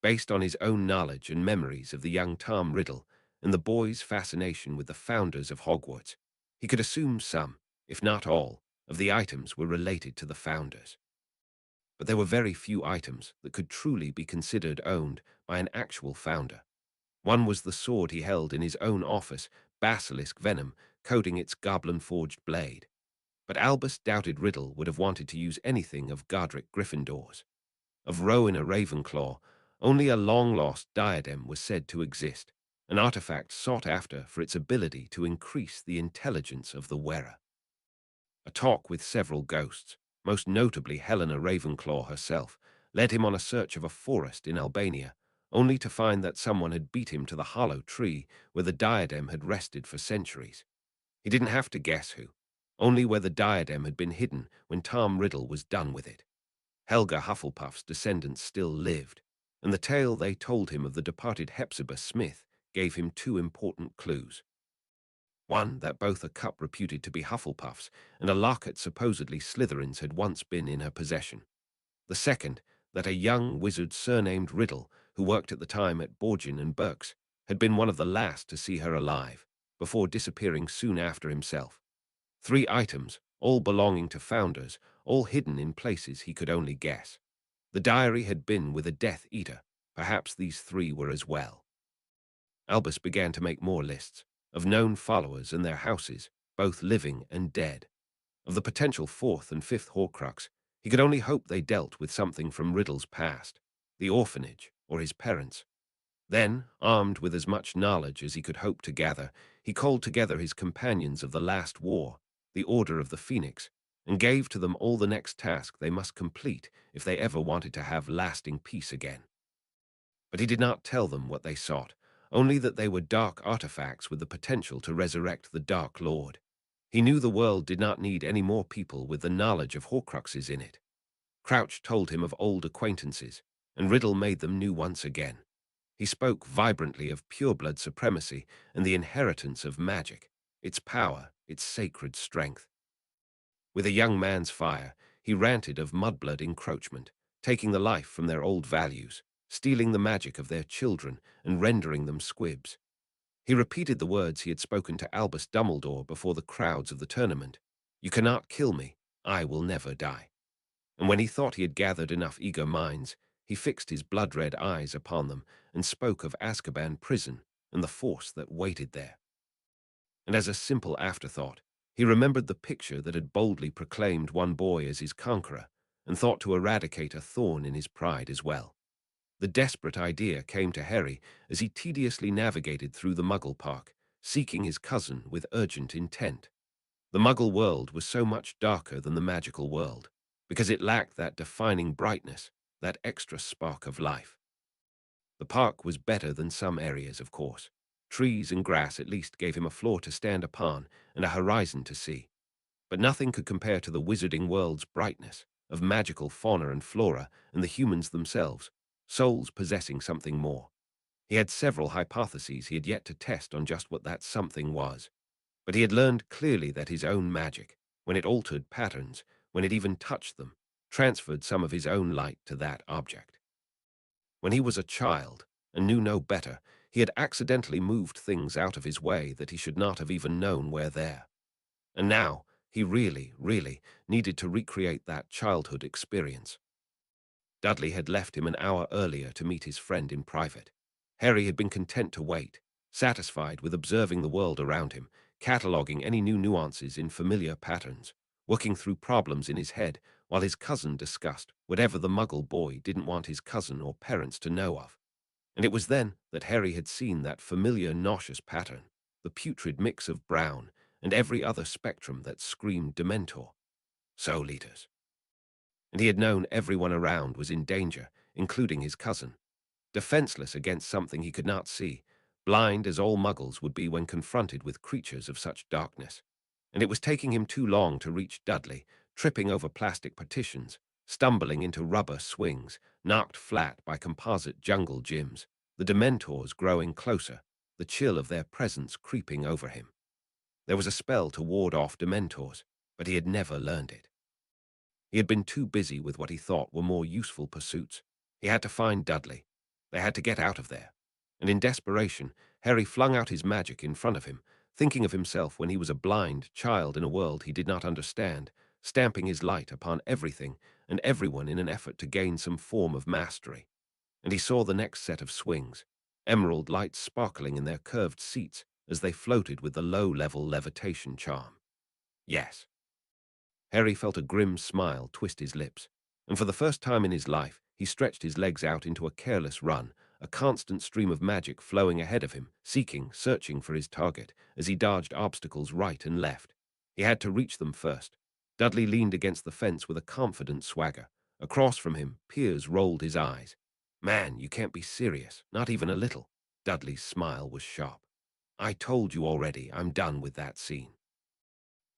Based on his own knowledge and memories of the young Tom Riddle and the boy's fascination with the founders of Hogwarts, he could assume some, if not all, of the items were related to the founders. But there were very few items that could truly be considered owned by an actual founder. One was the sword he held in his own office, basilisk venom coating its goblin-forged blade. But Albus doubted Riddle would have wanted to use anything of Godric Gryffindor's. Of Rowena Ravenclaw, only a long-lost diadem was said to exist, an artifact sought after for its ability to increase the intelligence of the wearer. A talk with several ghosts, most notably Helena Ravenclaw herself, led him on a search of a forest in Albania, only to find that someone had beat him to the hollow tree where the diadem had rested for centuries. He didn't have to guess who, only where the diadem had been hidden when Tom Riddle was done with it. Helga Hufflepuff's descendants still lived, and the tale they told him of the departed Hepzibah Smith gave him 2 important clues. One, that both a cup reputed to be Hufflepuff's and a locket supposedly Slytherin's had once been in her possession. The second, that a young wizard surnamed Riddle, who worked at the time at Borgin and Burke's, had been one of the last to see her alive, before disappearing soon after himself. 3 items, all belonging to founders, all hidden in places he could only guess. The diary had been with a Death Eater. Perhaps these 3 were as well. Albus began to make more lists of known followers and their houses, both living and dead. Of the potential 4th and 5th Horcrux, he could only hope they dealt with something from Riddle's past, the orphanage or his parents. Then, armed with as much knowledge as he could hope to gather, he called together his companions of the last war, the Order of the Phoenix, and gave to them all the next task they must complete if they ever wanted to have lasting peace again. But he did not tell them what they sought, only that they were dark artifacts with the potential to resurrect the Dark Lord. He knew the world did not need any more people with the knowledge of Horcruxes in it. Crouch told him of old acquaintances, and Riddle made them new once again. He spoke vibrantly of pureblood supremacy and the inheritance of magic, its power, its sacred strength. With a young man's fire, he ranted of mudblood encroachment, taking the life from their old values, stealing the magic of their children and rendering them squibs. He repeated the words he had spoken to Albus Dumbledore before the crowds of the tournament. "You cannot kill me. I will never die." And when he thought he had gathered enough eager minds, he fixed his blood-red eyes upon them and spoke of Azkaban prison and the force that waited there. And as a simple afterthought, he remembered the picture that had boldly proclaimed one boy as his conqueror and thought to eradicate a thorn in his pride as well. The desperate idea came to Harry as he tediously navigated through the Muggle Park, seeking his cousin with urgent intent. The Muggle world was so much darker than the magical world, because it lacked that defining brightness, that extra spark of life. The park was better than some areas, of course. Trees and grass at least gave him a floor to stand upon and a horizon to see. But nothing could compare to the wizarding world's brightness, of magical fauna and flora and the humans themselves, souls possessing something more. He had several hypotheses he had yet to test on just what that something was. But he had learned clearly that his own magic, when it altered patterns, when it even touched them, transferred some of his own light to that object. When he was a child, and knew no better, he had accidentally moved things out of his way that he should not have even known were there. And now, he really, really needed to recreate that childhood experience. Dudley had left him an hour earlier to meet his friend in private. Harry had been content to wait, satisfied with observing the world around him, cataloguing any new nuances in familiar patterns, working through problems in his head while his cousin discussed whatever the Muggle boy didn't want his cousin or parents to know of. And it was then that Harry had seen that familiar nauseous pattern, the putrid mix of brown and every other spectrum that screamed Dementor. Soul Eaters. And he had known everyone around was in danger, including his cousin. Defenseless against something he could not see, blind as all Muggles would be when confronted with creatures of such darkness. And it was taking him too long to reach Dudley, tripping over plastic partitions, stumbling into rubber swings, knocked flat by composite jungle gyms, the Dementors growing closer, the chill of their presence creeping over him. There was a spell to ward off Dementors, but he had never learned it. He had been too busy with what he thought were more useful pursuits. He had to find Dudley. They had to get out of there. And in desperation, Harry flung out his magic in front of him, thinking of himself when he was a blind child in a world he did not understand, stamping his light upon everything and everyone in an effort to gain some form of mastery. And he saw the next set of swings, emerald lights sparkling in their curved seats as they floated with the low-level levitation charm. Yes. Harry felt a grim smile twist his lips, and for the first time in his life, he stretched his legs out into a careless run, a constant stream of magic flowing ahead of him, searching for his target, as he dodged obstacles right and left. He had to reach them first. Dudley leaned against the fence with a confident swagger. Across from him, Piers rolled his eyes. "Man, you can't be serious, not even a little." Dudley's smile was sharp. "I told you already, I'm done with that scene.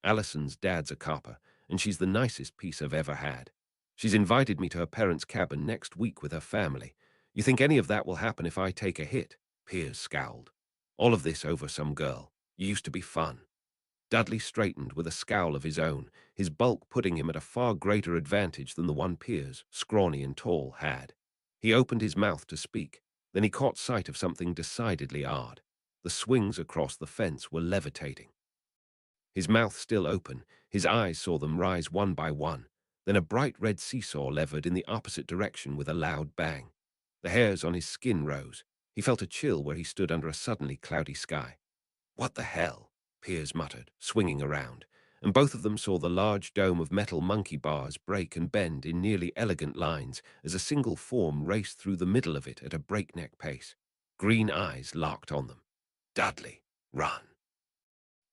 Allison's dad's a copper, and she's the nicest piece I've ever had. She's invited me to her parents' cabin next week with her family. You think any of that will happen if I take a hit?" Piers scowled. "All of this over some girl. You used to be fun." Dudley straightened with a scowl of his own, his bulk putting him at a far greater advantage than the one Piers, scrawny and tall, had. He opened his mouth to speak, then he caught sight of something decidedly odd. The swings across the fence were levitating. His mouth still open, his eyes saw them rise one by one. Then a bright red seesaw levered in the opposite direction with a loud bang. The hairs on his skin rose. He felt a chill where he stood under a suddenly cloudy sky. "What the hell?" Piers muttered, swinging around, and both of them saw the large dome of metal monkey bars break and bend in nearly elegant lines as a single form raced through the middle of it at a breakneck pace. Green eyes locked on them. "Dudley, run."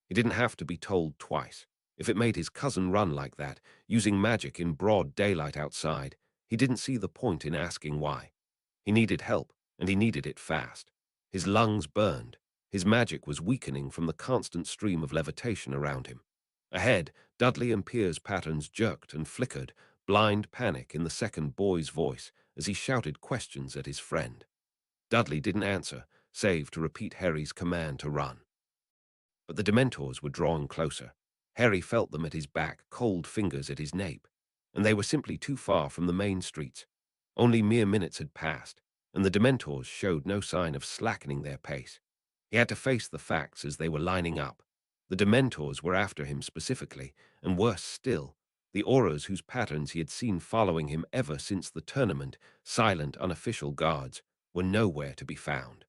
He didn't have to be told twice. If it made his cousin run like that, using magic in broad daylight outside, he didn't see the point in asking why. He needed help, and he needed it fast. His lungs burned. His magic was weakening from the constant stream of levitation around him. Ahead, Dudley and Piers' patterns jerked and flickered, blind panic in the second boy's voice as he shouted questions at his friend. Dudley didn't answer, save to repeat Harry's command to run. But the Dementors were drawing closer. Harry felt them at his back, cold fingers at his nape, and they were simply too far from the main streets. Only mere minutes had passed, and the Dementors showed no sign of slackening their pace. He had to face the facts as they were lining up. The Dementors were after him specifically, and worse still, the auras whose patterns he had seen following him ever since the tournament, silent, unofficial guards, were nowhere to be found.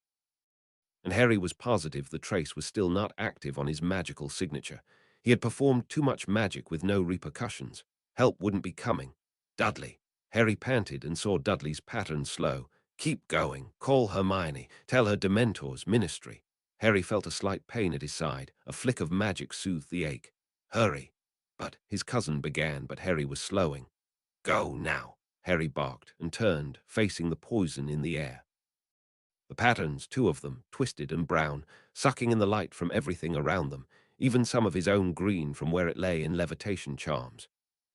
And Harry was positive the trace was still not active on his magical signature. He had performed too much magic with no repercussions. Help wouldn't be coming. "Dudley." Harry panted and saw Dudley's pattern slow. "Keep going. Call Hermione. Tell her Dementor's ministry." Harry felt a slight pain at his side. A flick of magic soothed the ache. "Hurry." But his cousin began, but Harry was slowing. "Go now." Harry barked and turned, facing the poison in the air. The patterns, two of them, twisted and brown, sucking in the light from everything around them, even some of his own green from where it lay in levitation charms.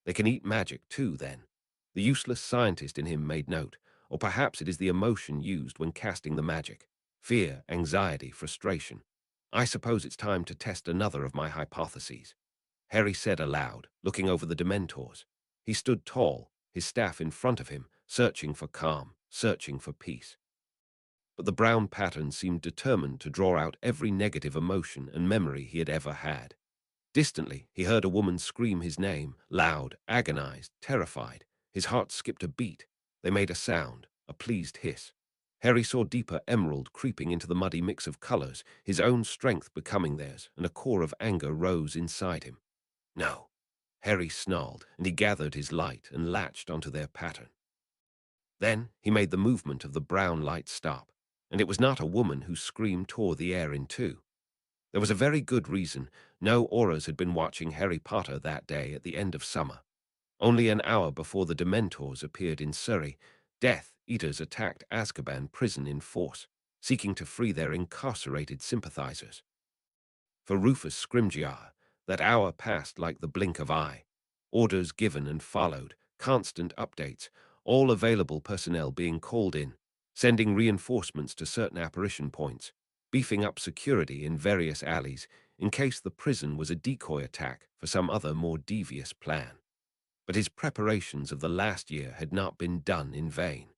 They can eat magic too, then. The useless scientist in him made note, or perhaps it is the emotion used when casting the magic. Fear, anxiety, frustration. "I suppose it's time to test another of my hypotheses," Harry said aloud, looking over the Dementors. He stood tall, his staff in front of him, searching for calm, searching for peace. But the brown pattern seemed determined to draw out every negative emotion and memory he had ever had. Distantly, he heard a woman scream his name, loud, agonized, terrified. His heart skipped a beat. They made a sound, a pleased hiss. Harry saw deeper emerald creeping into the muddy mix of colors, his own strength becoming theirs, and a core of anger rose inside him. "No." Harry snarled, and he gathered his light and latched onto their pattern. Then he made the movement of the brown light stop, and it was not a woman whose scream tore the air in two. There was a very good reason. No auras had been watching Harry Potter that day at the end of summer. Only an hour before the Dementors appeared in Surrey, Death Eaters attacked Azkaban prison in force, seeking to free their incarcerated sympathizers. For Rufus Scrimgeour, that hour passed like the blink of eye. Orders given and followed, constant updates, all available personnel being called in, sending reinforcements to certain apparition points, beefing up security in various alleys in case the prison was a decoy attack for some other more devious plan. But his preparations of the last year had not been done in vain.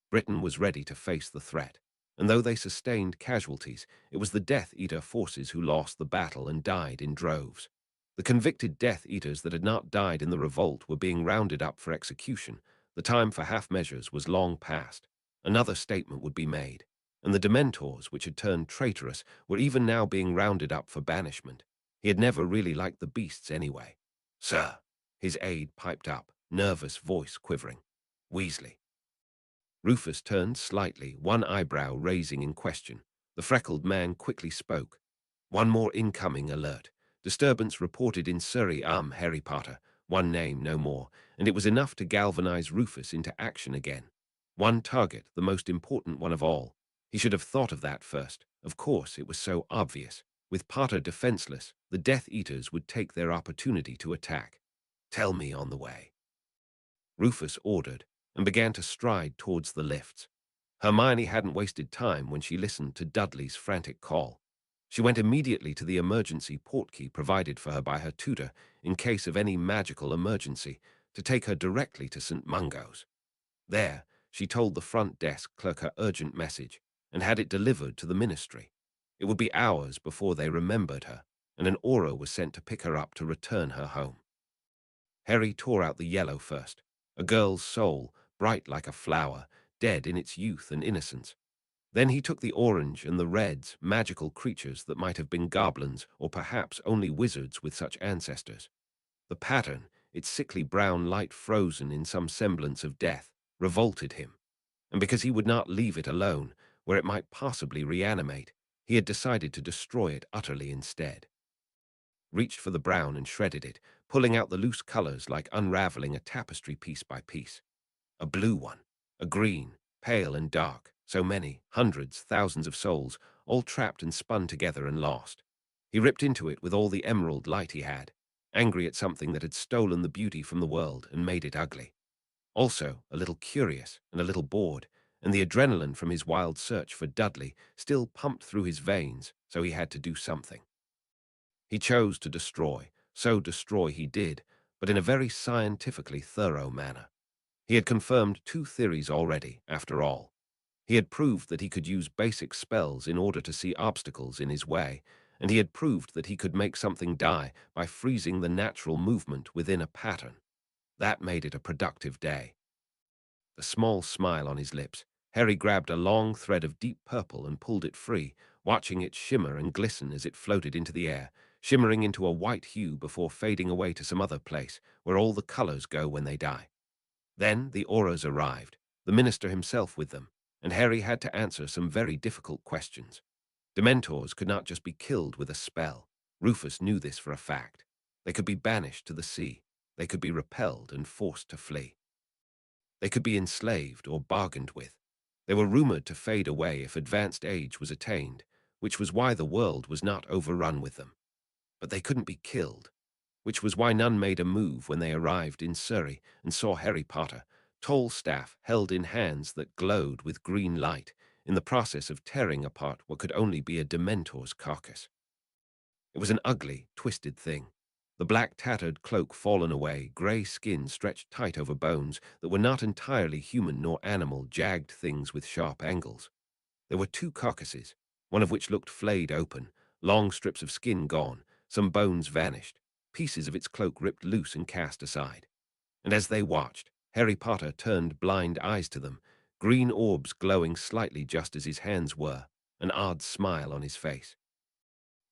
Britain was ready to face the threat, and though they sustained casualties, it was the Death Eater forces who lost the battle and died in droves. The convicted Death Eaters that had not died in the revolt were being rounded up for execution. The time for half measures was long past. Another statement would be made, and the Dementors, which had turned traitorous, were even now being rounded up for banishment. He had never really liked the beasts anyway. "Sir," his aide piped up, nervous voice quivering. "Weasley." Rufus turned slightly, one eyebrow raising in question. The freckled man quickly spoke. "One more incoming alert. Disturbance reported in Surrey, Harry Potter. One name, no more, and it was enough to galvanize Rufus into action again. One target, the most important one of all. He should have thought of that first. Of course, it was so obvious. With Potter defenseless, the Death Eaters would take their opportunity to attack. Tell me on the way." Rufus ordered, and began to stride towards the lifts. Hermione hadn't wasted time when she listened to Dudley's frantic call. She went immediately to the emergency portkey provided for her by her tutor in case of any magical emergency, to take her directly to St. Mungo's. There, she told the front desk clerk her urgent message and had it delivered to the ministry. It would be hours before they remembered her, and an aura was sent to pick her up to return her home. Harry tore out the yellow first, a girl's soul, bright like a flower, dead in its youth and innocence. Then he took the orange and the reds, magical creatures that might have been goblins or perhaps only wizards with such ancestors. The pattern, its sickly brown light frozen in some semblance of death, revolted him. And because he would not leave it alone, where it might possibly reanimate, he had decided to destroy it utterly instead. Reached for the brown and shredded it, pulling out the loose colors like unraveling a tapestry piece by piece. A blue one, a green, pale and dark, so many, hundreds, thousands of souls, all trapped and spun together and lost. He ripped into it with all the emerald light he had, angry at something that had stolen the beauty from the world and made it ugly. Also, a little curious and a little bored, and the adrenaline from his wild search for Dudley still pumped through his veins, so he had to do something. He chose to destroy, so destroy he did, but in a very scientifically thorough manner. He had confirmed two theories already, after all. He had proved that he could use basic spells in order to see obstacles in his way, and he had proved that he could make something die by freezing the natural movement within a pattern. That made it a productive day. A small smile on his lips, Harry grabbed a long thread of deep purple and pulled it free, watching it shimmer and glisten as it floated into the air, shimmering into a white hue before fading away to some other place where all the colors go when they die. Then the auras arrived, the minister himself with them, and Harry had to answer some very difficult questions. Dementors could not just be killed with a spell. Rufus knew this for a fact. They could be banished to the sea. They could be repelled and forced to flee. They could be enslaved or bargained with. They were rumored to fade away if advanced age was attained, which was why the world was not overrun with them. But they couldn't be killed, which was why none made a move when they arrived in Surrey and saw Harry Potter, tall staff held in hands that glowed with green light, in the process of tearing apart what could only be a Dementor's carcass. It was an ugly, twisted thing. The black tattered cloak fallen away, grey skin stretched tight over bones that were not entirely human nor animal, jagged things with sharp angles. There were two carcasses, one of which looked flayed open, long strips of skin gone, some bones vanished, pieces of its cloak ripped loose and cast aside. And as they watched, Harry Potter turned blind eyes to them, green orbs glowing slightly just as his hands were, an odd smile on his face.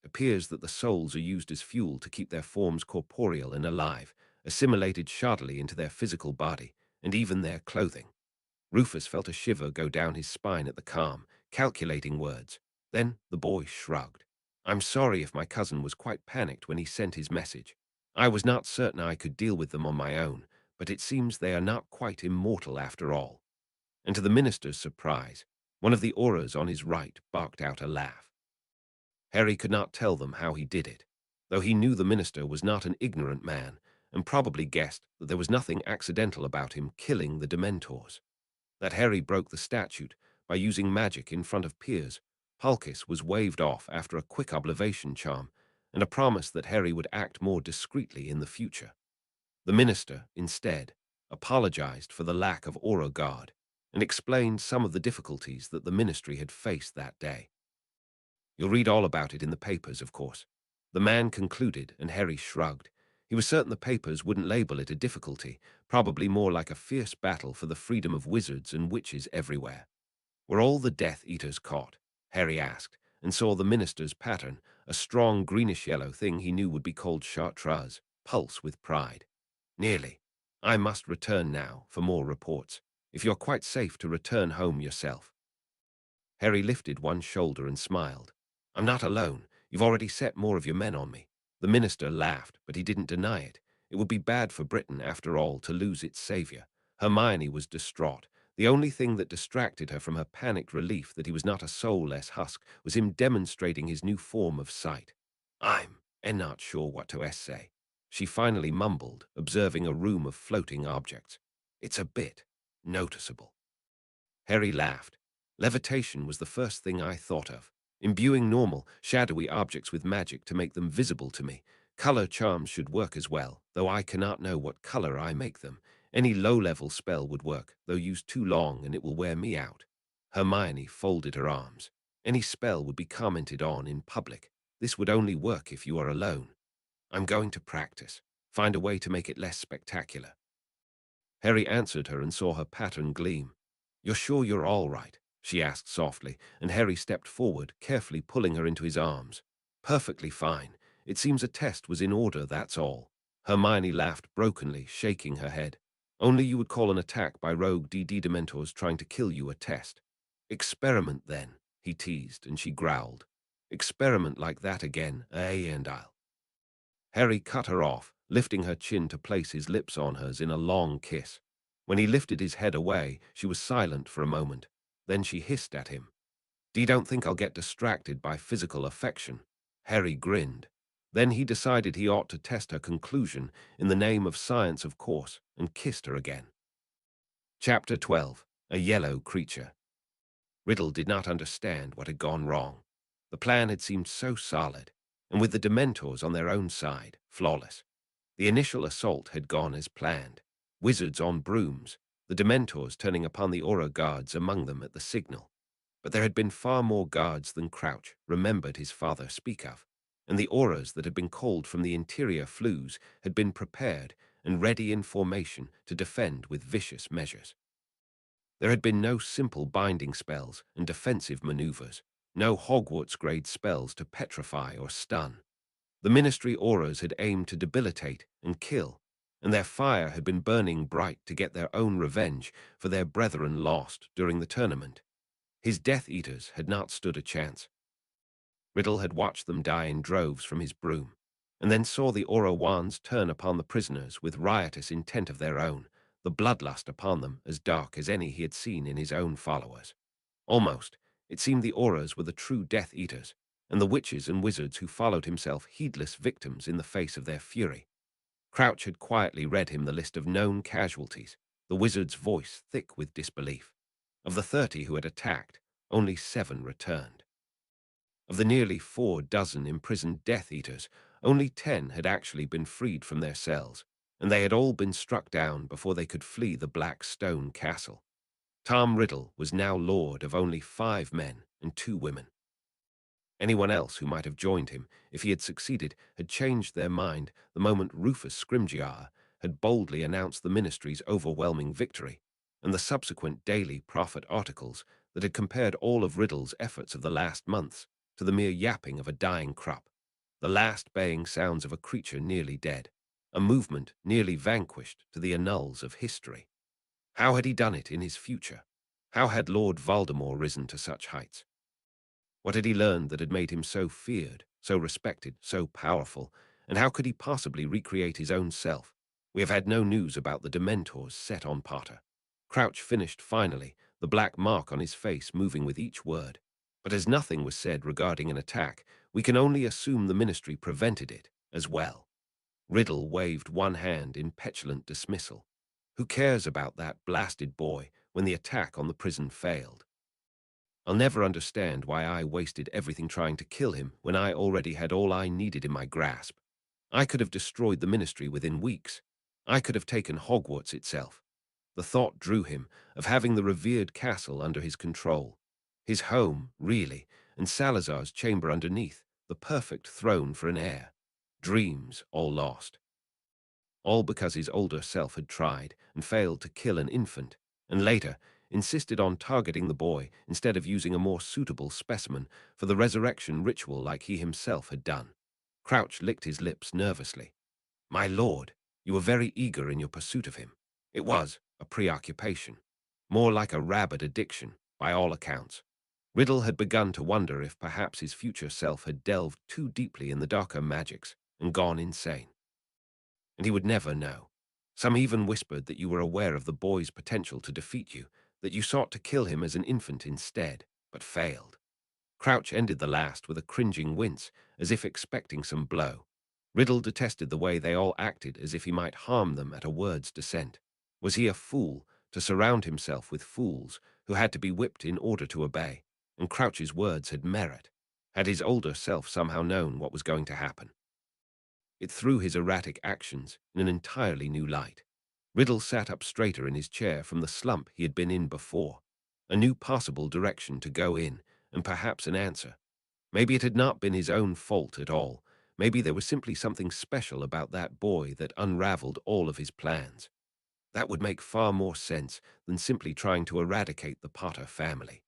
It appears that the souls are used as fuel to keep their forms corporeal and alive, assimilated shoddily into their physical body, and even their clothing. Rufus felt a shiver go down his spine at the calm, calculating words. Then the boy shrugged. "I'm sorry if my cousin was quite panicked when he sent his message. I was not certain I could deal with them on my own, but it seems they are not quite immortal after all." And to the minister's surprise, one of the auras on his right barked out a laugh. Harry could not tell them how he did it, though he knew the minister was not an ignorant man, and probably guessed that there was nothing accidental about him killing the Dementors. That Harry broke the statute by using magic in front of peers, Palkis was waved off after a quick observation charm and a promise that Harry would act more discreetly in the future. The minister, instead, apologized for the lack of aura guard and explained some of the difficulties that the ministry had faced that day. You'll read all about it in the papers, of course. The man concluded, and Harry shrugged. He was certain the papers wouldn't label it a difficulty, probably more like a fierce battle for the freedom of wizards and witches everywhere. Were all the Death Eaters caught? Harry asked, and saw the minister's pattern, a strong greenish-yellow thing he knew would be called chartreuse, pulse with pride. Nearly. I must return now for more reports. If you're quite safe to return home yourself. Harry lifted one shoulder and smiled. I'm not alone. You've already set more of your men on me. The minister laughed, but he didn't deny it. It would be bad for Britain, after all, to lose its savior. Hermione was distraught. The only thing that distracted her from her panicked relief that he was not a soulless husk was him demonstrating his new form of sight. I'm not sure what to say. She finally mumbled, observing a room of floating objects. It's a bit noticeable. Harry laughed. Levitation was the first thing I thought of. Imbuing normal, shadowy objects with magic to make them visible to me. Color charms should work as well, though I cannot know what color I make them. Any low-level spell would work, though used too long and it will wear me out. Hermione folded her arms. Any spell would be commented on in public. This would only work if you are alone. I'm going to practice. Find a way to make it less spectacular. Harry answered her and saw her pattern gleam. You're sure you're all right? She asked softly, and Harry stepped forward, carefully pulling her into his arms. Perfectly fine. It seems a test was in order, that's all. Hermione laughed brokenly, shaking her head. Only you would call an attack by rogue DD Dementors trying to kill you a test. Experiment, then, he teased, and she growled. Experiment like that again, and I'll. Harry cut her off, lifting her chin to place his lips on hers in a long kiss. When he lifted his head away, she was silent for a moment. Then she hissed at him. You don't think I'll get distracted by physical affection? Harry grinned. Then he decided he ought to test her conclusion in the name of science, of course, and kissed her again. Chapter 12. A Yellow Creature. Riddle did not understand what had gone wrong. The plan had seemed so solid, and with the Dementors on their own side, flawless. The initial assault had gone as planned. Wizards on brooms, the Dementors turning upon the aura guards among them at the signal. But there had been far more guards than Crouch remembered his father speak of, and the auras that had been called from the interior flues had been prepared and ready in formation to defend with vicious measures. There had been no simple binding spells and defensive maneuvers, no Hogwarts-grade spells to petrify or stun. The Ministry auras had aimed to debilitate and kill, and their fire had been burning bright to get their own revenge for their brethren lost during the tournament. His Death Eaters had not stood a chance. Riddle had watched them die in droves from his broom, and then saw the aura wands turn upon the prisoners with riotous intent of their own, the bloodlust upon them as dark as any he had seen in his own followers. Almost, it seemed the auras were the true Death Eaters, and the witches and wizards who followed himself heedless victims in the face of their fury. Crouch had quietly read him the list of known casualties, the wizard's voice thick with disbelief. Of the 30 who had attacked, only 7 returned. Of the nearly 4 dozen imprisoned Death Eaters, only 10 had actually been freed from their cells, and they had all been struck down before they could flee the Black Stone Castle. Tom Riddle was now lord of only 5 men and 2 women. Anyone else who might have joined him, if he had succeeded, had changed their mind the moment Rufus Scrimgeour had boldly announced the Ministry's overwhelming victory, and the subsequent daily prophet articles that had compared all of Riddle's efforts of the last months to the mere yapping of a dying crop, the last baying sounds of a creature nearly dead, a movement nearly vanquished to the annals of history. How had he done it in his future? How had Lord Voldemort risen to such heights? What had he learned that had made him so feared, so respected, so powerful, and how could he possibly recreate his own self? We have had no news about the Dementors set on Potter. Crouch finished finally, the black mark on his face moving with each word. But as nothing was said regarding an attack, we can only assume the Ministry prevented it as well. Riddle waved one hand in petulant dismissal. Who cares about that blasted boy when the attack on the prison failed? I'll never understand why I wasted everything trying to kill him when I already had all I needed in my grasp. I could have destroyed the ministry within weeks. I could have taken Hogwarts itself. The thought drew him of having the revered castle under his control. His home, really, and Salazar's chamber underneath, the perfect throne for an heir. Dreams all lost. All because his older self had tried and failed to kill an infant, and later insisted on targeting the boy instead of using a more suitable specimen for the resurrection ritual like he himself had done. Crouch licked his lips nervously. My lord, you were very eager in your pursuit of him. It was a preoccupation, more like a rabid addiction, by all accounts. Riddle had begun to wonder if perhaps his future self had delved too deeply in the darker magics and gone insane. And he would never know. Some even whispered that you were aware of the boy's potential to defeat you, that you sought to kill him as an infant instead, but failed. Crouch ended the last with a cringing wince, as if expecting some blow. Riddle detested the way they all acted as if he might harm them at a word's descent. Was he a fool to surround himself with fools who had to be whipped in order to obey? And Crouch's words had merit. Had his older self somehow known what was going to happen? It threw his erratic actions in an entirely new light. Riddle sat up straighter in his chair from the slump he had been in before. A new possible direction to go in, and perhaps an answer. Maybe it had not been his own fault at all. Maybe there was simply something special about that boy that unraveled all of his plans. That would make far more sense than simply trying to eradicate the Potter family.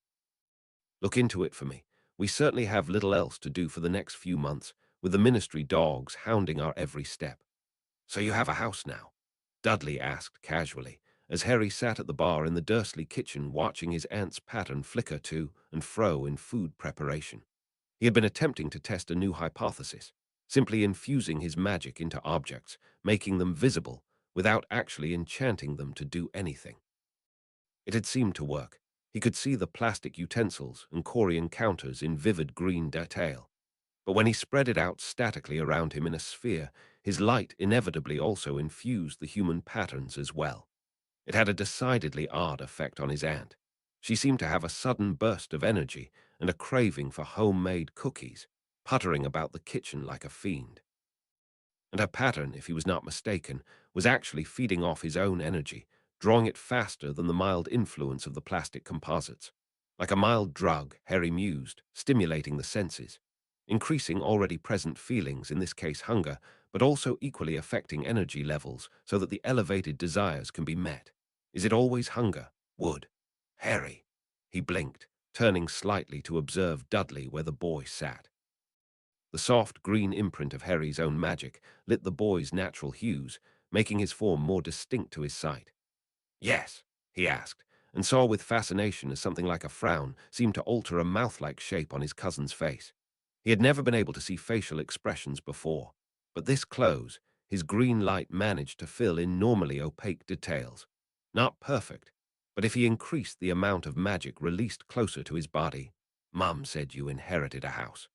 Look into it for me. We certainly have little else to do for the next few months, with the ministry dogs hounding our every step. So you have a house now? Dudley asked casually, as Harry sat at the bar in the Dursley kitchen watching his aunt's pattern flicker to and fro in food preparation. He had been attempting to test a new hypothesis, simply infusing his magic into objects, making them visible, without actually enchanting them to do anything. It had seemed to work. He could see the plastic utensils and Corian counters in vivid green detail. But when he spread it out statically around him in a sphere, his light inevitably also infused the human patterns as well. It had a decidedly odd effect on his aunt. She seemed to have a sudden burst of energy and a craving for homemade cookies, puttering about the kitchen like a fiend. And her pattern, if he was not mistaken, was actually feeding off his own energy, drawing it faster than the mild influence of the plastic composites. Like a mild drug, Harry mused, stimulating the senses, increasing already present feelings, in this case hunger, but also equally affecting energy levels so that the elevated desires can be met. Is it always hunger? Would? Harry. He blinked, turning slightly to observe Dudley where the boy sat. The soft green imprint of Harry's own magic lit the boy's natural hues, making his form more distinct to his sight. Yes, he asked, and saw with fascination as something like a frown seemed to alter a mouth-like shape on his cousin's face. He had never been able to see facial expressions before, but this close, his green light managed to fill in normally opaque details. Not perfect, but if he increased the amount of magic released closer to his body, Mum said you inherited a house.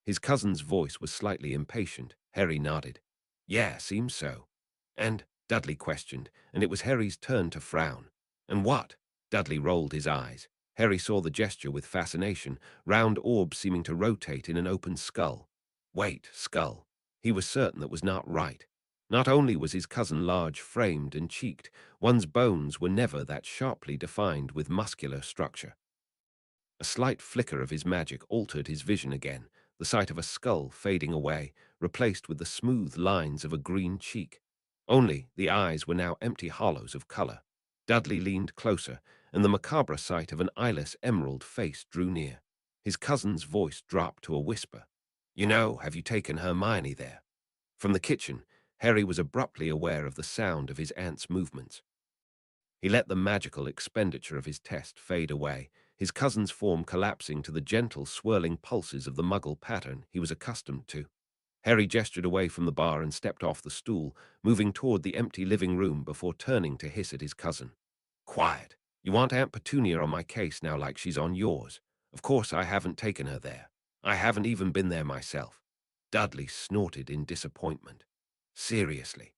His cousin's voice was slightly impatient. Harry nodded. Yeah, seems so. And, Dudley questioned, and it was Harry's turn to frown. And what? Dudley rolled his eyes. Harry saw the gesture with fascination, round orbs seeming to rotate in an open skull. Wait, skull. He was certain that was not right. Not only was his cousin large-framed and cheeked, one's bones were never that sharply defined with muscular structure. A slight flicker of his magic altered his vision again, the sight of a skull fading away, replaced with the smooth lines of a green cheek. Only the eyes were now empty hollows of color. Dudley leaned closer, and the macabre sight of an eyeless emerald face drew near. His cousin's voice dropped to a whisper. You know, have you taken Hermione there? From the kitchen, Harry was abruptly aware of the sound of his aunt's movements. He let the magical expenditure of his test fade away, his cousin's form collapsing to the gentle swirling pulses of the muggle pattern he was accustomed to. Harry gestured away from the bar and stepped off the stool, moving toward the empty living room before turning to hiss at his cousin. Quiet. You want Aunt Petunia on my case now like she's on yours. Of course I haven't taken her there. I haven't even been there myself. Dudley snorted in disappointment. Seriously.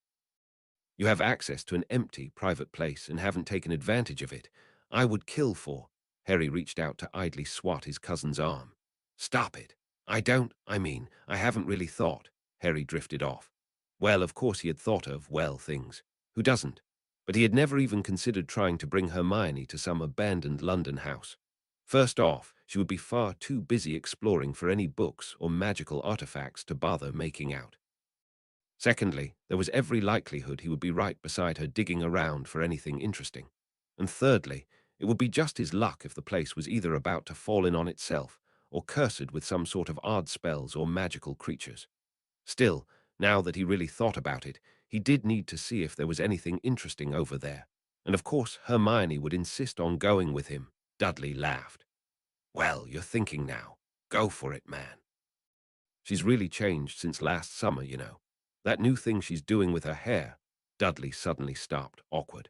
You have access to an empty, private place and haven't taken advantage of it. I would kill for. Harry reached out to idly swat his cousin's arm. Stop it. I haven't really thought. Harry drifted off. Well, of course he had thought of, well, things. Who doesn't? But he had never even considered trying to bring Hermione to some abandoned London house. First off, she would be far too busy exploring for any books or magical artifacts to bother making out. Secondly, there was every likelihood he would be right beside her digging around for anything interesting. And thirdly, it would be just his luck if the place was either about to fall in on itself or cursed with some sort of odd spells or magical creatures. Still, now that he really thought about it, he did need to see if there was anything interesting over there. And of course, Hermione would insist on going with him. Dudley laughed. Well, you're thinking now. Go for it, man. She's really changed since last summer, you know. That new thing she's doing with her hair. Dudley suddenly stopped, awkward.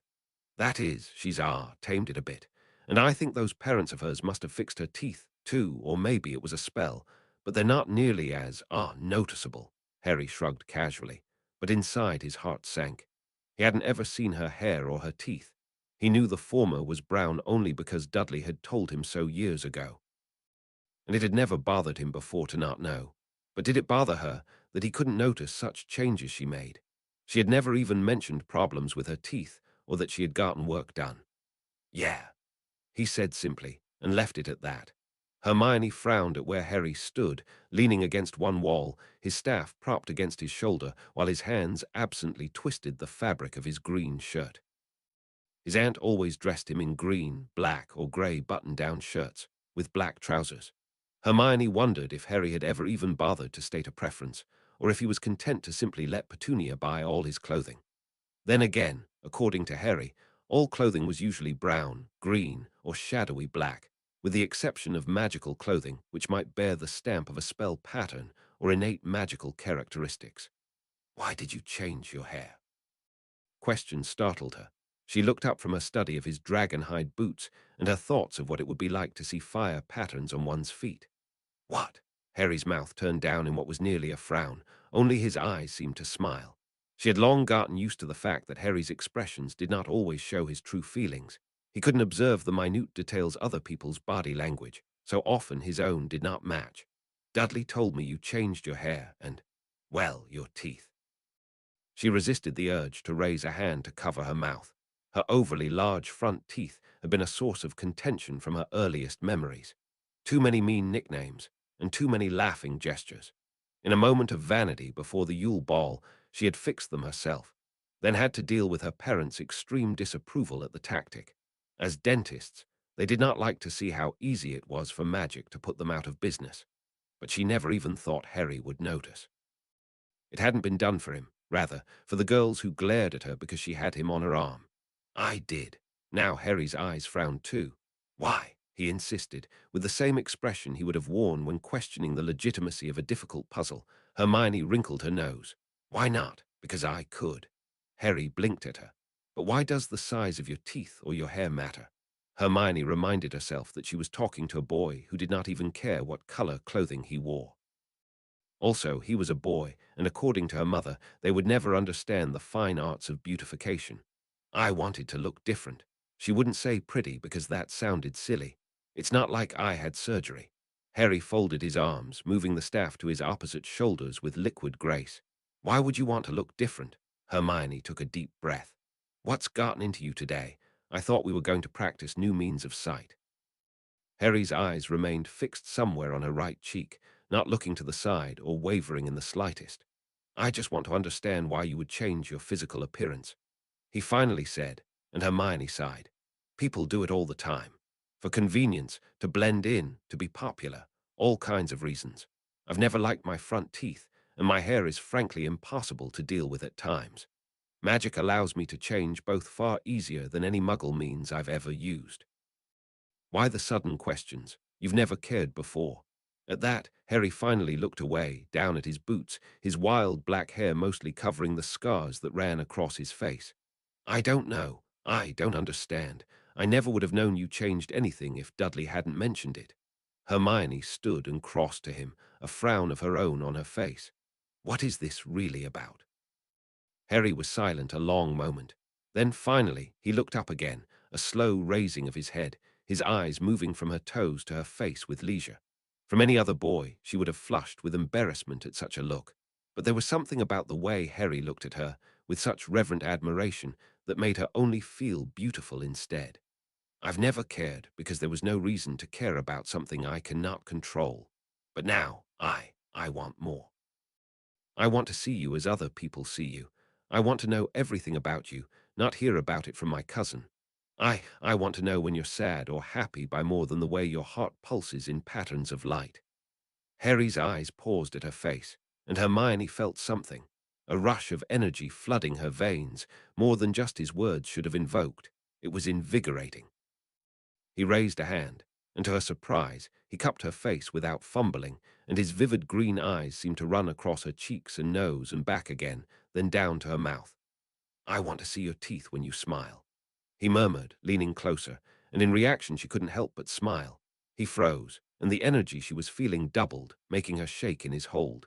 That is, she's tamed it a bit. And I think those parents of hers must have fixed her teeth, too, or maybe it was a spell. But they're not nearly as, noticeable. Harry shrugged casually, but inside his heart sank. He hadn't ever seen her hair or her teeth. He knew the former was brown only because Dudley had told him so years ago. And it had never bothered him before to not know. But did it bother her that he couldn't notice such changes she made? She had never even mentioned problems with her teeth or that she had gotten work done. Yeah, he said simply, and left it at that. Hermione frowned at where Harry stood, leaning against one wall, his staff propped against his shoulder, while his hands absently twisted the fabric of his green shirt. His aunt always dressed him in green, black, or grey button-down shirts, with black trousers. Hermione wondered if Harry had ever even bothered to state a preference, or if he was content to simply let Petunia buy all his clothing. Then again, according to Harry, all clothing was usually brown, green, or shadowy black, with the exception of magical clothing which might bear the stamp of a spell pattern or innate magical characteristics. Why did you change your hair? Question startled her. She looked up from her study of his dragon-hide boots and her thoughts of what it would be like to see fire patterns on one's feet. What? Harry's mouth turned down in what was nearly a frown. Only his eyes seemed to smile. She had long gotten used to the fact that Harry's expressions did not always show his true feelings. He couldn't observe the minute details other people's body language, so often his own did not match. Dudley told me you changed your hair and, well, your teeth. She resisted the urge to raise a hand to cover her mouth. Her overly large front teeth had been a source of contention from her earliest memories. Too many mean nicknames, and too many laughing gestures. In a moment of vanity before the Yule Ball, she had fixed them herself, then had to deal with her parents' extreme disapproval at the tactic. As dentists, they did not like to see how easy it was for magic to put them out of business, but she never even thought Harry would notice. It hadn't been done for him, rather, for the girls who glared at her because she had him on her arm. I did. Now Harry's eyes frowned too. Why? He insisted, with the same expression he would have worn when questioning the legitimacy of a difficult puzzle. Hermione wrinkled her nose. Why not? Because I could. Harry blinked at her. But why does the size of your teeth or your hair matter? Hermione reminded herself that she was talking to a boy who did not even care what color clothing he wore. Also, he was a boy, and according to her mother, they would never understand the fine arts of beautification. I wanted to look different. She wouldn't say pretty because that sounded silly. It's not like I had surgery. Harry folded his arms, moving the staff to his opposite shoulders with liquid grace. Why would you want to look different? Hermione took a deep breath. What's gotten into you today? I thought we were going to practice new means of sight. Harry's eyes remained fixed somewhere on her right cheek, not looking to the side or wavering in the slightest. I just want to understand why you would change your physical appearance. He finally said, and Hermione sighed. People do it all the time. For convenience, to blend in, to be popular, all kinds of reasons. I've never liked my front teeth, and my hair is frankly impossible to deal with at times. Magic allows me to change both far easier than any muggle means I've ever used. Why the sudden questions? You've never cared before. At that, Harry finally looked away, down at his boots, his wild black hair mostly covering the scars that ran across his face. I don't know. I don't understand. I never would have known you changed anything if Dudley hadn't mentioned it. Hermione stood and crossed to him, a frown of her own on her face. What is this really about? Harry was silent a long moment. Then finally he looked up again, a slow raising of his head, his eyes moving from her toes to her face with leisure. From any other boy, she would have flushed with embarrassment at such a look. But there was something about the way Harry looked at her, with such reverent admiration, that made her only feel beautiful instead. I've never cared because there was no reason to care about something I cannot control. But now, I want more. I want to see you as other people see you. I want to know everything about you, not hear about it from my cousin. I want to know when you're sad or happy by more than the way your heart pulses in patterns of light. Harry's eyes paused at her face, and Hermione felt something, a rush of energy flooding her veins, more than just his words should have invoked. It was invigorating. He raised a hand, and to her surprise, he cupped her face without fumbling, and his vivid green eyes seemed to run across her cheeks and nose and back again, then down to her mouth. I want to see your teeth when you smile, he murmured, leaning closer, and in reaction she couldn't help but smile. He froze, and the energy she was feeling doubled, making her shake in his hold.